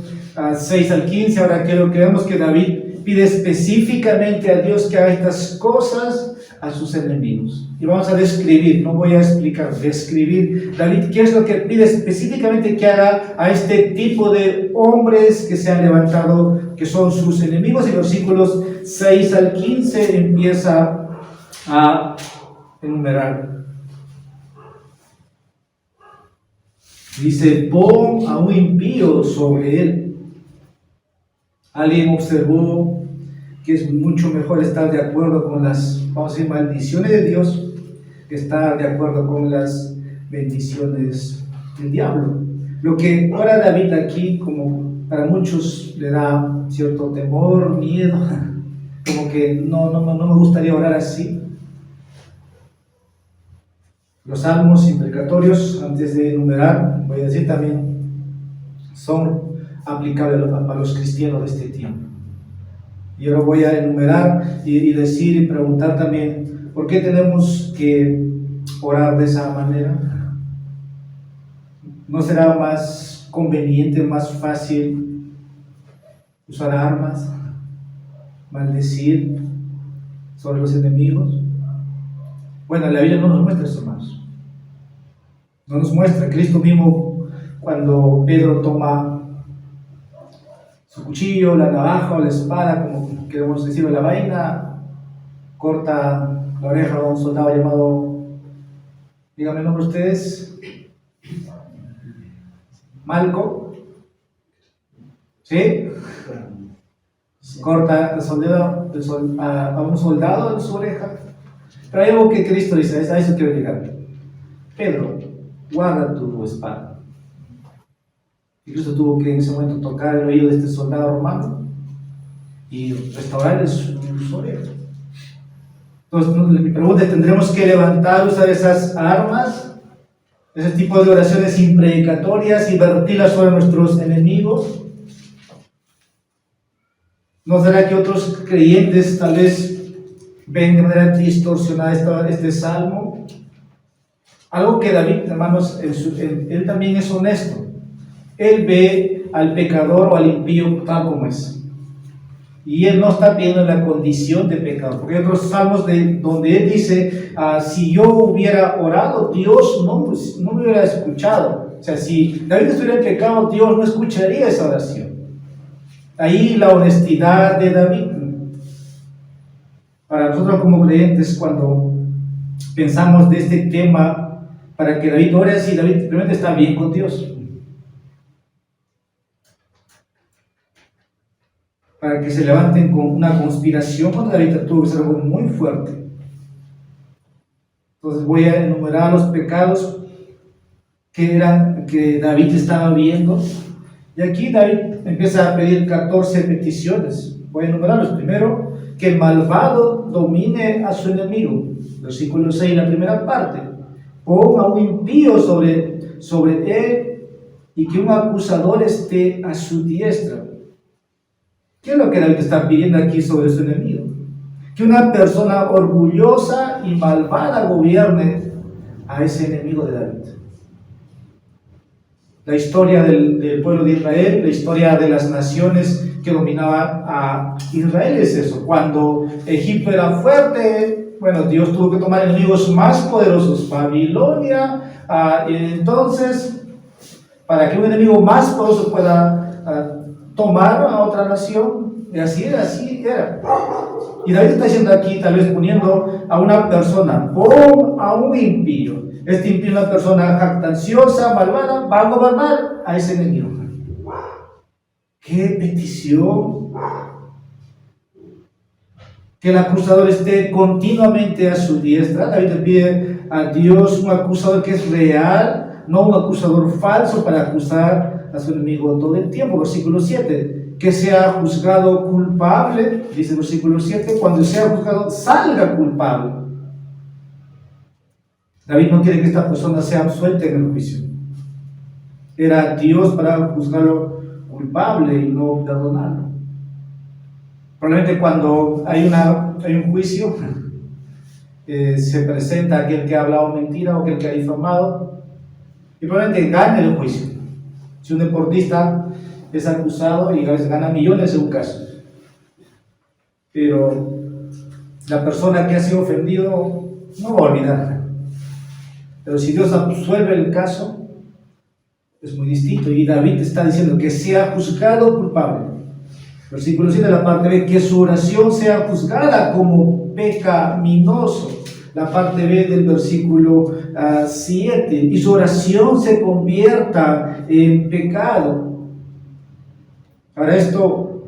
6 al 15, ahora quiero que veamos que David pide específicamente a Dios que haga estas cosas a sus enemigos. Y vamos a describir, no voy a explicar, describir David qué es lo que pide específicamente que haga a este tipo de hombres que se han levantado, que son sus enemigos. Y versículos 6 al 15 empieza a enumerar. Dice, pon a un impío sobre él. Alguien observó que es mucho mejor estar de acuerdo con las, vamos a decir, maldiciones de Dios que estar de acuerdo con las bendiciones del diablo. Lo que ora David aquí, como para muchos le da cierto temor, miedo, como que no me gustaría orar así. Los salmos imprecatorios, antes de enumerar, voy a decir también, son aplicables a los cristianos de este tiempo. Y ahora voy a enumerar y decir y preguntar también, ¿por qué tenemos que orar de esa manera? ¿No será más conveniente, más fácil usar armas, maldecir sobre los enemigos? Bueno, la Biblia no nos muestra eso, hermanos. No nos muestra. Cristo mismo, cuando Pedro toma su cuchillo, la navaja o la espada, como queremos decir, la vaina, corta la oreja a un soldado llamado, díganme el nombre ustedes, Malco, ¿sí? Corta a un soldado en su oreja. Pero hay algo que Cristo dice, a eso quiero llegar. Pedro, guarda tu espada. Y Cristo tuvo que en ese momento tocar el oído de este soldado romano y restaurarle su oreja. Entonces, mi pregunta es, ¿tendremos que levantar, usar esas armas, ese tipo de oraciones impredicatorias y vertirlas sobre nuestros enemigos? ¿No será que otros creyentes tal vez ven de manera distorsionada este salmo? Algo que David, hermanos, él también es honesto. Él ve al pecador o al impío tal como es. Y él no está viendo la condición de pecador. Porque hay otros salmos donde él dice, si yo hubiera orado, Dios no me hubiera escuchado. O sea, si David estuviera en pecado, Dios no escucharía esa oración. Ahí la honestidad de David. Para nosotros como creyentes, cuando pensamos de este tema, para que David ore así, David simplemente está bien con Dios. Para que se levanten con una conspiración contra David, tuvo que ser algo muy fuerte. Entonces voy a enumerar los pecados que David estaba viendo. Y aquí David empieza a pedir 14 peticiones. Voy a enumerarlos. Primero, que el malvado domine a su enemigo. Versículo 6, la primera parte. Ponga un impío sobre él y que un acusador esté a su diestra. ¿Qué es lo que David está pidiendo aquí sobre su enemigo? Que una persona orgullosa y malvada gobierne a ese enemigo de David. La historia del pueblo de Israel, la historia de las naciones que dominaban a Israel es eso. Cuando Egipto era fuerte, bueno, Dios tuvo que tomar enemigos más poderosos, Babilonia, entonces, para que un enemigo más poderoso pueda tomar a otra nación, y así era. Y David está diciendo aquí, tal vez poniendo a una persona, pon a un impío. Este impío, una persona jactanciosa, malvada, va a gobernar a ese enemigo. ¡Qué petición! Que el acusador esté continuamente a su diestra. David le pide a Dios un acusador que es real, no un acusador falso para acusar a su enemigo todo el tiempo. Versículo 7. Que sea juzgado culpable, dice el versículo 7, cuando sea juzgado salga culpable. David no quiere que esta persona sea absuelta en el juicio. Era Dios para juzgarlo culpable y no perdonarlo. Probablemente cuando hay un juicio, se presenta aquel que ha hablado mentira o aquel que ha difamado, y probablemente gane el juicio. Si un deportista es acusado y a veces gana millones en un caso, pero la persona que ha sido ofendido no va a olvidar. Pero si Dios absuelve el caso, es muy distinto. Y David está diciendo que sea juzgado culpable. Versículo 7, la parte B, que su oración sea juzgada como pecaminoso. La parte B del versículo 7, y su oración se convierta en pecado. Para esto,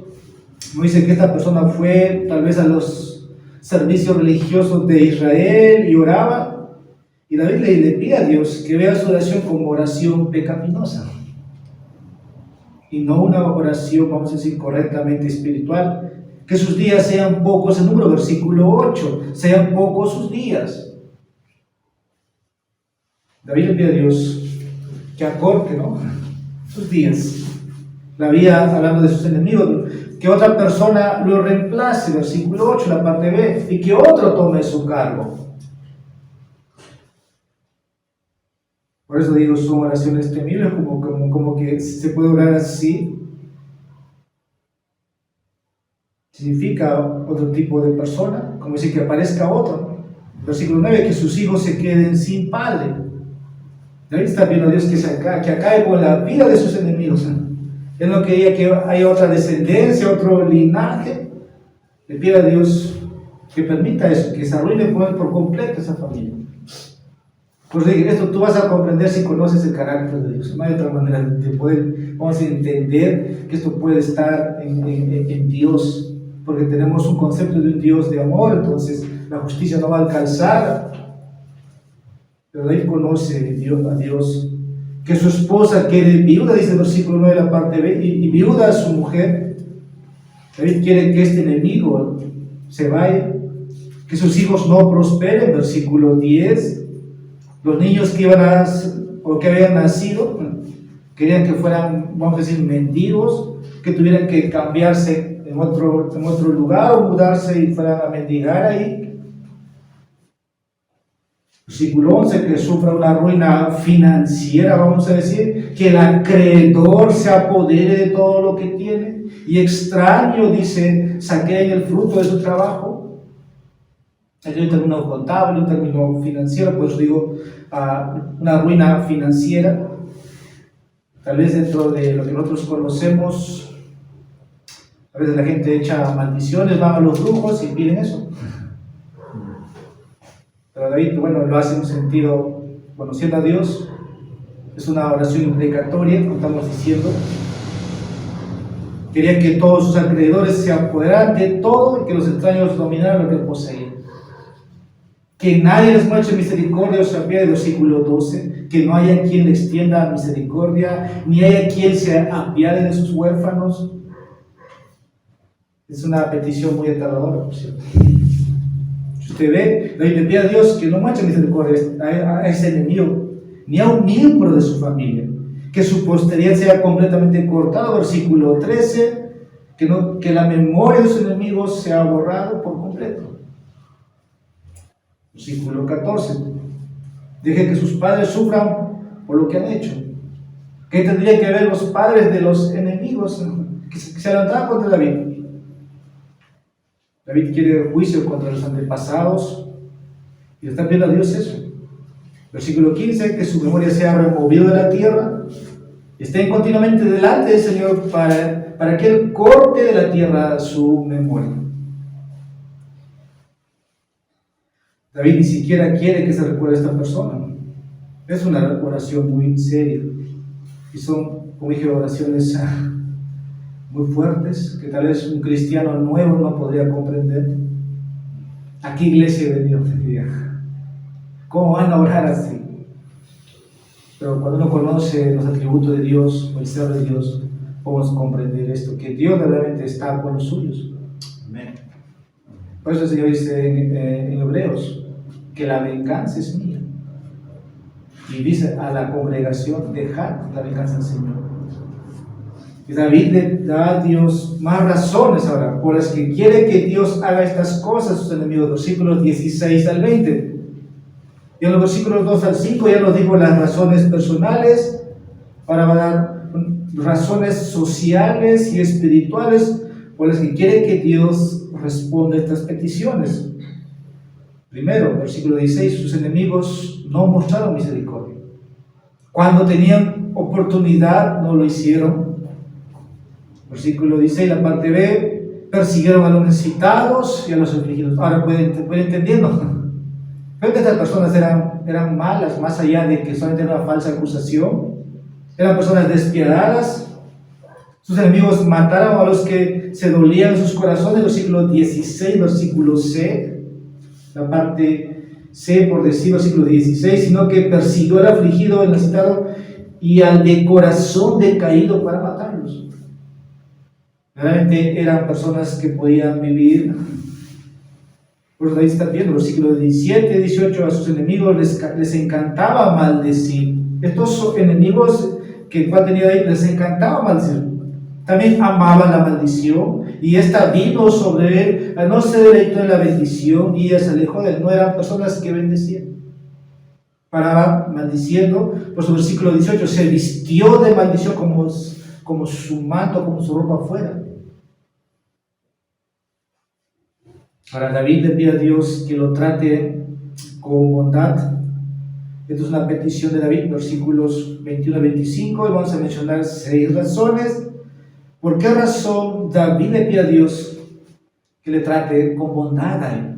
no dice que esta persona fue tal vez a los servicios religiosos de Israel y oraba. Y David le pide a Dios que vea su oración como oración pecaminosa y no una oración, vamos a decir, correctamente espiritual. Que sus días sean pocos en número, versículo 8, sean pocos sus días. David le pide a Dios que acorte, ¿no?, sus días. La vida, hablando de sus enemigos, que otra persona lo reemplace, versículo 8, la parte B, y que otro tome su cargo. Por eso digo, son oraciones temibles, como que se puede orar así. Significa otro tipo de persona, como decir que aparezca otro. Versículo 9, que sus hijos se queden sin padre. David está pidiendo a Dios que acabe con la vida de sus enemigos. Él no quería que haya otra descendencia, otro linaje. Le pide a Dios que permita eso, que se arruine por completo esa familia. Pues esto tú vas a comprender si conoces el carácter de Dios. No hay otra manera de poder, vamos a entender que esto puede estar en Dios, porque tenemos un concepto de un Dios de amor, entonces la justicia no va a alcanzar. Pero David conoce a Dios, que su esposa quede viuda, dice el versículo 9 de la parte B, y viuda a su mujer. David quiere que este enemigo se vaya, que sus hijos no prosperen, versículo 10. Los niños que habían nacido, querían que fueran, vamos a decir, mendigos, que tuvieran que cambiarse en otro lugar o mudarse y fueran a mendigar ahí. Versículo 11, que sufra una ruina financiera, vamos a decir, que el acreedor se apodere de todo lo que tiene, y extraño, dice, saqueen el fruto de su trabajo. Hay un término contable, un término financiero, pues digo, una ruina financiera. Tal vez dentro de lo que nosotros conocemos, a veces la gente echa maldiciones, van a los brujos y piden eso. Pero David, bueno, lo hace en un sentido, conociendo a Dios, es una oración imprecatoria, como estamos diciendo. Quería que todos sus acreedores se apoderaran de todo y que los extraños dominaran lo que poseían. Que nadie les muestre misericordia o se apiade, versículo 12, que no haya quien le extienda misericordia, ni haya quien se apiade de sus huérfanos. Es una petición muy aterradora, por cierto. Si usted ve, le pide a Dios que no muestre misericordia a ese enemigo, ni a un miembro de su familia, que su posteridad sea completamente cortada, versículo 13, que la memoria de sus enemigos sea borrado por completo. Versículo 14. Deje que sus padres sufran por lo que han hecho. ¿Qué tendrían que ver los padres de los enemigos que se levantaban contra David? David quiere juicio contra los antepasados y está pidiendo a Dios eso. Versículo 15, que su memoria sea removida de la tierra, estén continuamente delante del Señor para que Él corte de la tierra su memoria. David ni siquiera quiere que se recuerde a esta persona. Es una oración muy seria y son, como dije, oraciones muy fuertes que tal vez un cristiano nuevo no podría comprender. ¿A qué iglesia de Dios diría? ¿Cómo van a orar así? Pero cuando uno conoce los atributos de Dios, el ser de Dios, podemos comprender esto, que Dios realmente está con los suyos. Amén. Por eso el Señor dice en Hebreos que la venganza es mía. Y dice a la congregación: dejad la venganza al Señor. Y David le da a Dios más razones ahora por las que quiere que Dios haga estas cosas a sus enemigos. Versículos 16 al 20. Y en los versículos 2 al 5 ya nos dijo las razones personales. Ahora va a dar razones sociales y espirituales por las que quiere que Dios responda a estas peticiones. Primero, versículo 16, sus enemigos no mostraron misericordia. Cuando tenían oportunidad, no lo hicieron. Versículo 16, la parte B, persiguieron a los necesitados y a los afligidos. Ahora pueden entendiendo. Creo que estas personas eran malas, más allá de que solamente era una falsa acusación. Eran personas despiadadas. Sus enemigos mataron a los que se dolían en sus corazones. Versículo 16, versículo C. La parte C, por decir, versículo 16, sino que persiguió al afligido, al necesitado y al de corazón decaído para matarlos. Realmente eran personas que podían vivir. Por eso ahí está viendo, versículos 17, 18, a sus enemigos les encantaba maldecir. Estos enemigos que tenía ahí les encantaba maldecir. También amaban la maldición y esta vino sobre él, no se deleitó en la bendición y se alejó de él. No eran personas que bendecían. Paraba maldiciendo. Por su versículo 18, se vistió de maldición como su manto, como su ropa fuera. Ahora David le pide a Dios que lo trate con bondad. Esto es una petición de David, versículos 21 a 25, y vamos a mencionar 6 razones. ¿Por qué razón David le pide a Dios que le trate con bondad a él?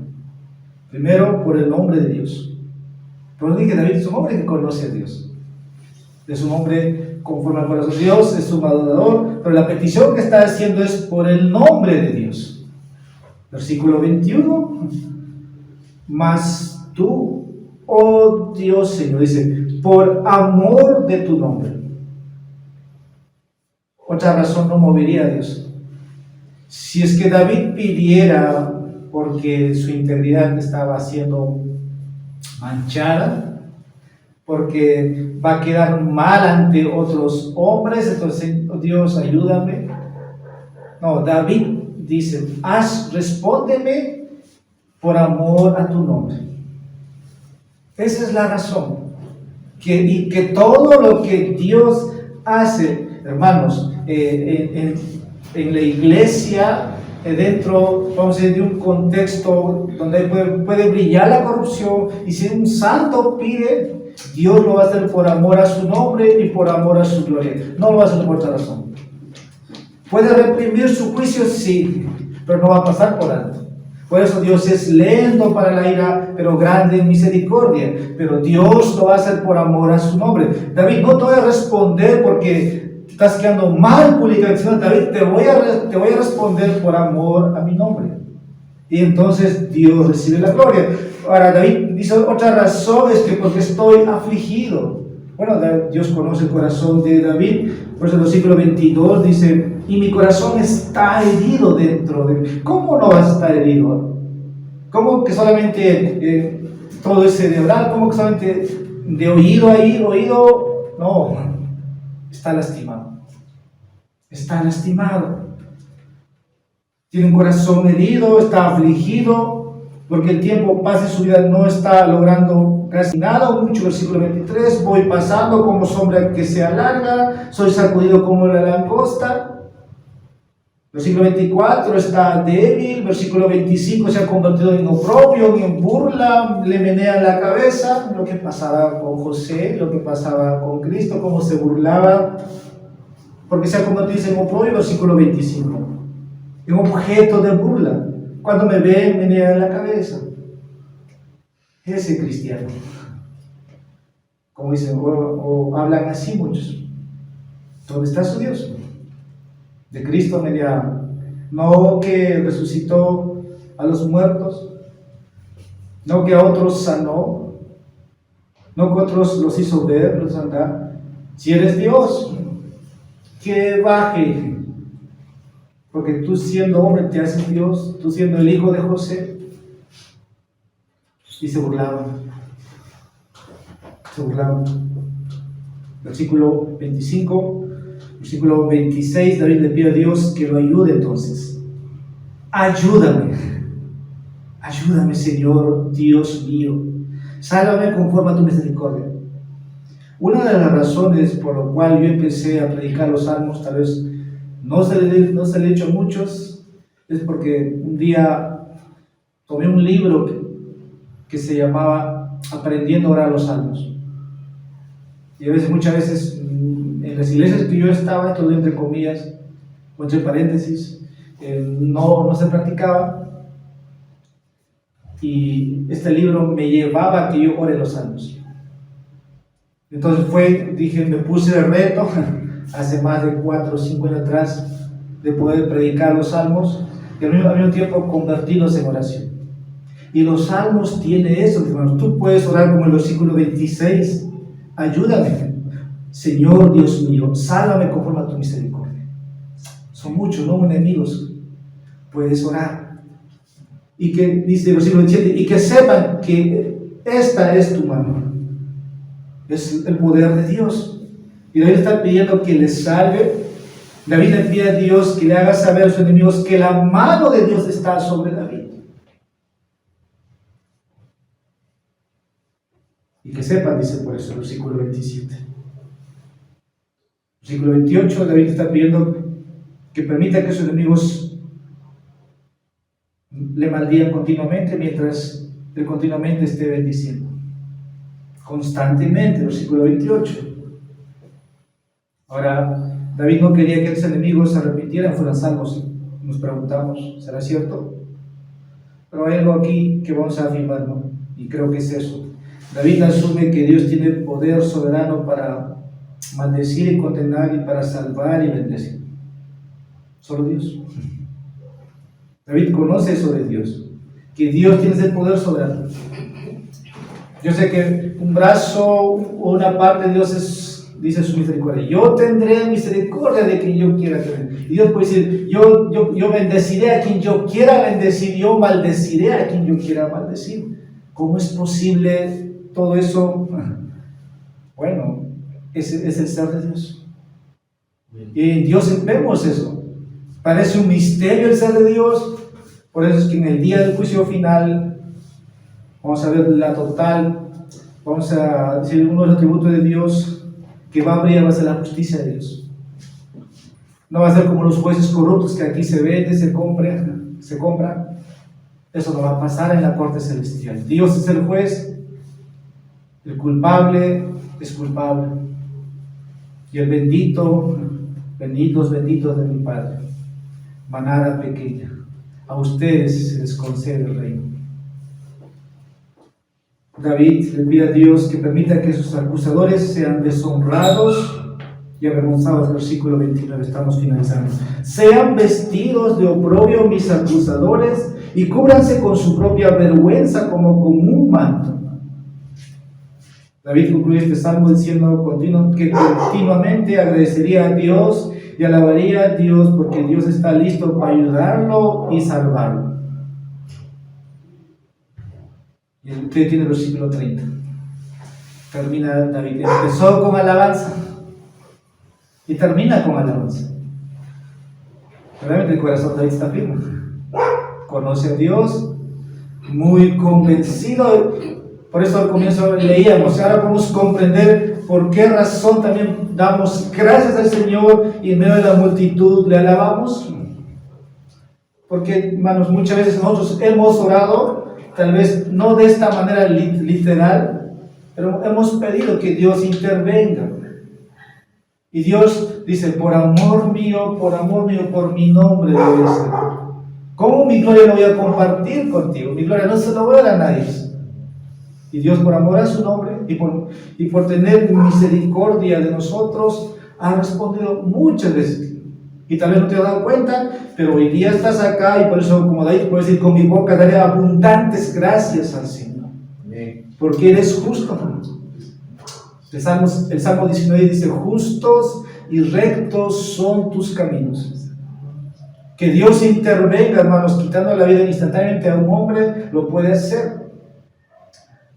Primero, por el nombre de Dios. Pero dije, David es un hombre que conoce a Dios. Es un hombre conforme al corazón de Dios, es un adorador, pero la petición que está haciendo es por el nombre de Dios. Versículo 21, mas tú, oh Dios Señor, dice, por amor de tu nombre. Otra razón no movería a Dios. Si es que David pidiera porque su integridad estaba siendo manchada, porque va a quedar mal ante otros hombres, entonces, oh Dios, ayúdame. No, David dice, respóndeme por amor a tu nombre. Esa es la razón. Y que todo lo que Dios hace, hermanos, en la iglesia, dentro, vamos a decir, de un contexto donde puede brillar la corrupción, y si un santo pide, Dios lo va a hacer por amor a su nombre y por amor a su gloria. No lo va a hacer por otra razón. ¿Puede reprimir su juicio? Sí, pero no va a pasar por alto. Por eso Dios es lento para la ira, pero grande en misericordia. Pero Dios lo va a hacer por amor a su nombre. David, no te voy a responder porque estás quedando mal públicamente, sino David, te voy a responder por amor a mi nombre. Y entonces Dios recibe la gloria. Ahora David dice otra razón, es que porque estoy afligido. Bueno, Dios conoce el corazón de David. Por eso el versículo 22 dice, y mi corazón está herido dentro de mí. ¿Cómo no va a estar herido? ¿Cómo que solamente todo es cerebral? ¿Cómo que solamente de oído a oído? No, está lastimado. Está lastimado. tiene un corazón herido, está afligido, porque el tiempo pasa en su vida, no está logrando casi nada o mucho. Versículo 23, voy pasando como sombra que se alarga, soy sacudido como la langosta. Versículo 24, está débil. Versículo 25, se ha convertido en oprobio, en burla, le menean la cabeza. Lo que pasaba con José, lo que pasaba con Cristo, cómo se burlaba, porque se ha convertido en oprobio. Versículo 25, en objeto de burla. Cuando me ven, menean la cabeza. Ese cristiano, como dicen, o hablan así muchos. ¿Dónde está su Dios? De Cristo me llama. No que resucitó a los muertos, no que a otros sanó, no que a otros los hizo ver, los andar. Si eres Dios, que baje, porque tú siendo hombre te haces Dios, tú siendo el hijo de José. Y se burlaban. Versículo 25. Versículo 26, David le pide a Dios que lo ayude entonces. Ayúdame, Señor, Dios mío. Sálvame conforme a tu misericordia. Una de las razones por la cual yo empecé a predicar los salmos, tal vez no se le he hecho a muchos, es porque un día tomé un libro que se llamaba Aprendiendo a orar los salmos. Y muchas veces en las iglesias que yo estaba, esto de entre comillas o entre paréntesis, no se practicaba, y este libro me llevaba a que yo ore los salmos. Entonces me puse el reto hace más de 4 o 5 años atrás de poder predicar los salmos y al mismo tiempo convertirlos en oración. Y los salmos tienen eso, hermanos. Tú puedes orar como el versículo 26, ayúdame, Señor Dios mío, sálvame conforme a tu misericordia. Son muchos, ¿no? Enemigos. Puedes orar. Y que dice el versículo 27, y que sepan que esta es tu mano. Es el poder de Dios. Y David está pidiendo que les salve. David le pide a Dios que le haga saber a sus enemigos que la mano de Dios está sobre David. Y que sepan, dice por eso el versículo 27. Versículo 28, David está pidiendo que permita que sus enemigos le maldigan continuamente mientras él continuamente esté bendiciendo. Constantemente, versículo 28. Ahora, David no quería que los enemigos se arrepintieran, fueran salvos. Nos preguntamos, ¿será cierto? Pero hay algo aquí que vamos a afirmar, ¿no? Y creo que es eso. David asume que Dios tiene poder soberano para maldecir y condenar y para salvar y bendecir. Solo Dios. David conoce eso de Dios, que Dios tiene ese poder soberano. Yo sé que un brazo o una parte de Dios dice su misericordia. Yo tendré misericordia de quien yo quiera tener. Y Dios puede decir, yo bendeciré a quien yo quiera bendecir, yo maldeciré a quien yo quiera maldecir. ¿Cómo es posible todo eso? Bueno, es el ser de Dios. Y en Dios vemos eso. Parece un misterio el ser de Dios. Por eso es que en el día del juicio final vamos a ver la total, vamos a decir uno de los atributos de Dios que va a brillar, va a ser la justicia de Dios. No va a ser como los jueces corruptos que aquí se vende, se compra. Eso no va a pasar en la corte celestial. Dios es el juez, el culpable es culpable. Y el benditos de mi Padre, manada pequeña, a ustedes se les concede el reino. David le pide a Dios que permita que sus acusadores sean deshonrados y avergonzados. Versículo 29, estamos finalizando. Sean vestidos de oprobio mis acusadores y cúbranse con su propia vergüenza como con un manto. David concluye este salmo diciendo que continuamente agradecería a Dios y alabaría a Dios porque Dios está listo para ayudarlo y salvarlo. Y usted tiene el versículo 30. Termina David. Empezó con alabanza y termina con alabanza. Realmente el corazón de David está firme. conoce a Dios, muy convencido. Por eso al comienzo leíamos, ahora podemos comprender por qué razón también damos gracias al Señor y en medio de la multitud le alabamos. Porque, hermanos, muchas veces nosotros hemos orado, tal vez no de esta manera literal, pero hemos pedido que Dios intervenga. Y Dios dice, por amor mío, por mi nombre debe ser. ¿Cómo mi gloria lo voy a compartir contigo? Mi gloria no se lo voy a dar a nadie. Y Dios, por amor a su nombre y por tener misericordia de nosotros, ha respondido muchas veces. Y tal vez no te has dado cuenta, pero hoy día estás acá y por eso, como David puede decir, con mi boca daré abundantes gracias al Señor. Porque eres justo. El Salmo 19 dice, justos y rectos son tus caminos. Que Dios intervenga, hermanos, quitando la vida instantáneamente a un hombre, lo puede hacer.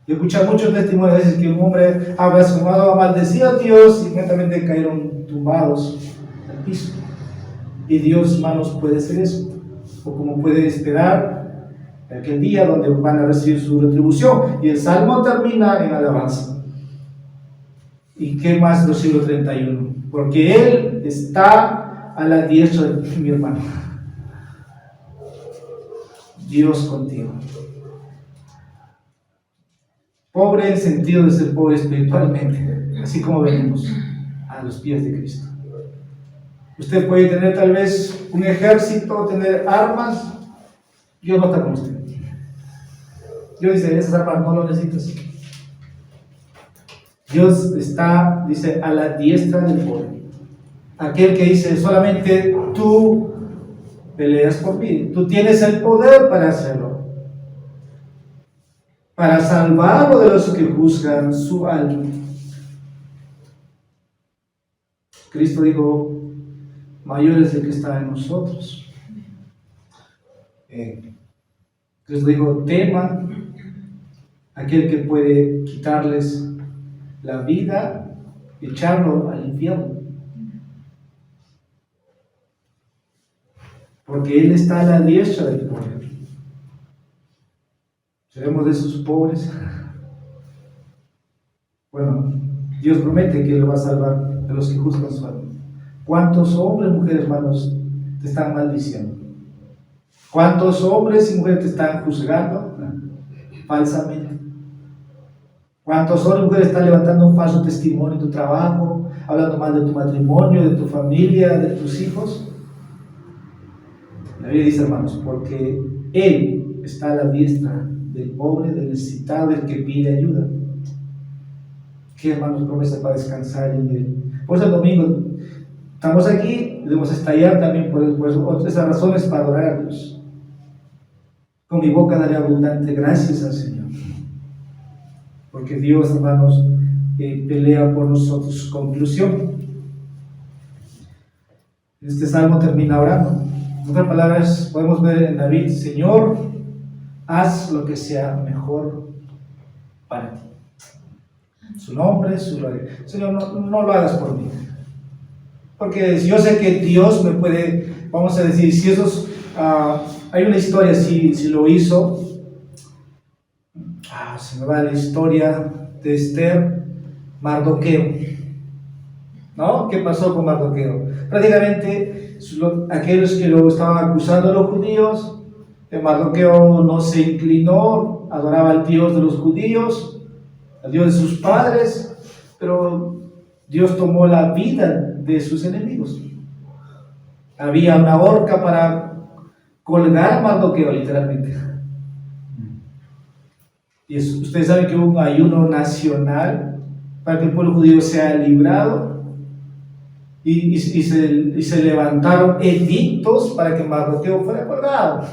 Yo he escuchado muchos testimonios a veces que un hombre ha blasfemado, ha maldecido a Dios y inmediatamente cayeron tumbados al piso. Y Dios, hermanos, puede hacer eso. O como puede esperar aquel día donde van a recibir su retribución. Y el Salmo termina en alabanza. ¿Y qué más versículo 31? Porque Él está a la diestra de mi hermano. Dios contigo. Pobre en el sentido de ser pobre espiritualmente, así como venimos a los pies de Cristo. Usted puede tener tal vez un ejército, tener armas. Dios no está con usted. Dios dice, esas armas no lo necesitas. Dios está, dice, a la diestra del pobre. Aquel que dice, solamente tú peleas por mí. Tú tienes el poder para hacerlo. Para salvarlo de los que juzgan su alma. Cristo dijo, mayor es el que está en nosotros. Cristo dijo, teman aquel que puede quitarles la vida, echarlo al infierno. Porque Él está a la diestra del poder. ¿Seremos de esos pobres? Bueno, Dios promete que Él lo va a salvar de los que juzgan su alma. ¿Cuántos hombres, mujeres, hermanos, te están maldiciendo? ¿Cuántos hombres y mujeres te están juzgando falsamente? ¿Cuántos hombres y mujeres están levantando un falso testimonio en tu trabajo, hablando mal de tu matrimonio, de tu familia, de tus hijos? La Biblia dice, hermanos, porque Él está a la diestra del pobre, del necesitado, del que pide ayuda. ¿Qué, hermanos, promesa para descansar en Él? Por eso el domingo estamos aquí, debemos estallar también por otras razones para adorar a Dios. Con mi boca daré abundante gracias al Señor. Porque Dios, hermanos, pelea por nosotros. Conclusión. Este salmo termina orando. En otras palabras, podemos ver en David, Señor, haz lo que sea mejor para ti. Su nombre, su gloria. Señor, no lo hagas por mí. Porque yo sé que Dios me puede, vamos a decir, si esos, hay una historia, si lo hizo, se me va la historia de Esther, Mardoqueo. ¿No? ¿Qué pasó con Mardoqueo? Prácticamente, aquellos que lo estaban acusando a los judíos, Mardoqueo no se inclinó, adoraba al Dios de los judíos, al Dios de sus padres, pero Dios tomó la vida de sus enemigos. Había una horca para colgar a Mardoqueo, literalmente. Y ustedes saben que hubo un ayuno nacional para que el pueblo judío sea librado, y se levantaron edictos para que Mardoqueo fuera colgado.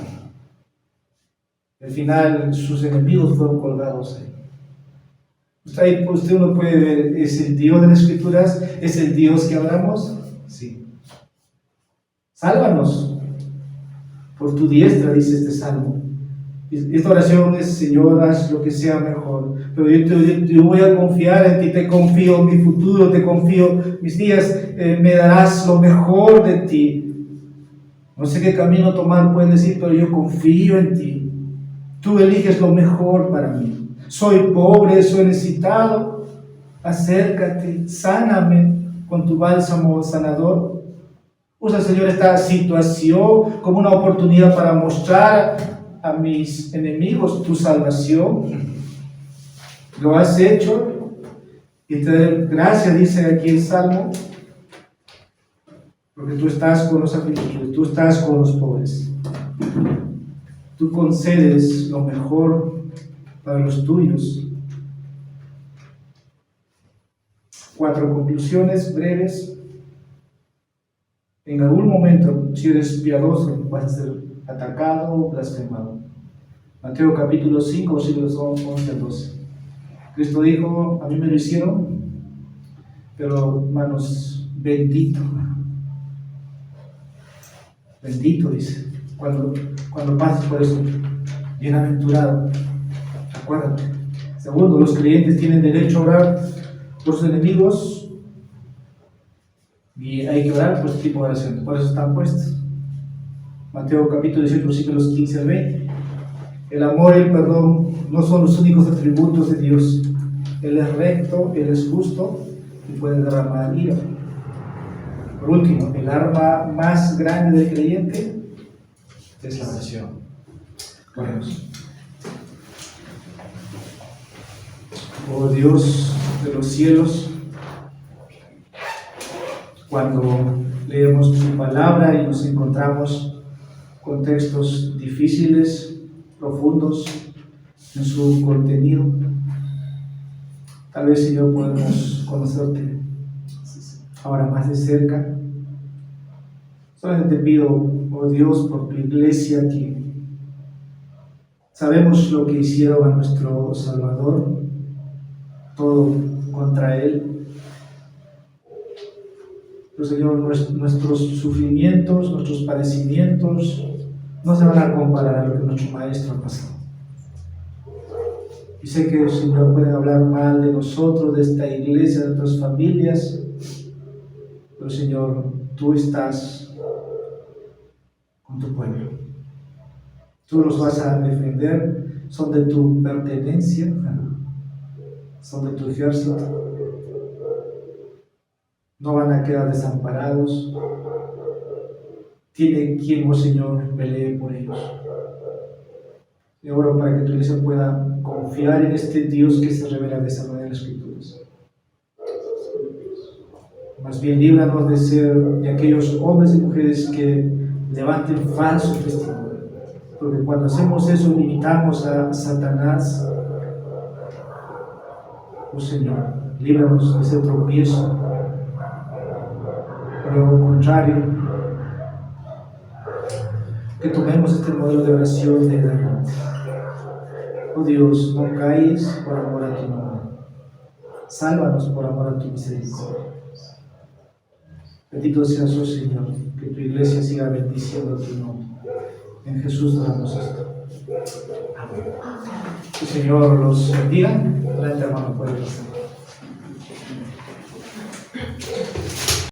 Al final sus enemigos fueron colgados ahí. Usted uno puede ver, ¿es el Dios de las Escrituras? ¿Es el Dios que hablamos? Sí. Sálvanos por tu diestra, dice este salmo. Esta oración es, Señor, haz lo que sea mejor. Pero yo voy a confiar en ti, te confío mi futuro, te confío mis días, me darás lo mejor de ti. No sé qué camino tomar, pueden decir, pero yo confío en ti. Tú eliges lo mejor para mí. Soy pobre, soy necesitado. Acércate, sáname con tu bálsamo sanador. Usa, Señor, esta situación como una oportunidad para mostrar a mis enemigos tu salvación. Lo has hecho y te doy gracias, dice aquí el Salmo, porque tú estás con los afligidos, tú estás con los pobres. Tú concedes lo mejor para los tuyos. 4 conclusiones breves. En algún momento, si eres piadoso, vas a ser atacado o blasfemado. Mateo capítulo 5, versículos 11 al 12. Cristo dijo, a mí me lo hicieron, pero hermanos, bendito. Bendito, dice, cuando pases por eso, bienaventurado. Acuérdate. Segundo, los creyentes tienen derecho a orar por sus enemigos y hay que orar por este tipo de oración. Por eso están puestos. Mateo capítulo 18, versículos 15 al 20. El amor y el perdón no son los únicos atributos de Dios. Él es recto, Él es justo y puede derramar ira. Por último, el arma más grande del creyente es la oración. Oremos. Oh Dios de los cielos, cuando leemos tu palabra y nos encontramos con textos difíciles, profundos en su contenido, tal vez, Señor, podemos conocerte ahora más de cerca. Solamente te pido, oh Dios, por tu iglesia, que sabemos lo que hicieron a nuestro Salvador, todo contra Él. Pero, Señor, nuestros sufrimientos, nuestros padecimientos no se van a comparar a lo que nuestro Maestro ha pasado. Y sé que, Señor, pueden hablar mal de nosotros, de esta iglesia, de nuestras familias, pero, Señor, tú estás con tu pueblo. Tú los vas a defender, son de tu pertenencia, son de tu ejército. No van a quedar desamparados. Tiene quien, oh Señor, pelee por ellos. Y oro para que tu iglesia pueda confiar en este Dios que se revela de esa manera en las Escrituras. Más bien, líbranos de ser de aquellos hombres y mujeres que levanten falso testimonio. Porque cuando hacemos eso, limitamos a Satanás. Oh Señor, líbranos de ese tropiezo. Por lo contrario, que tomemos este modelo de oración de David. Oh Dios, no calles por amor a tu nombre. Sálvanos por amor a tu misericordia. Bendito seas, oh Señor, que tu iglesia siga bendiciendo tu nombre. En Jesús damos esto. Amén. Que el Señor los bendiga. Adelante, hermano, puede pasar.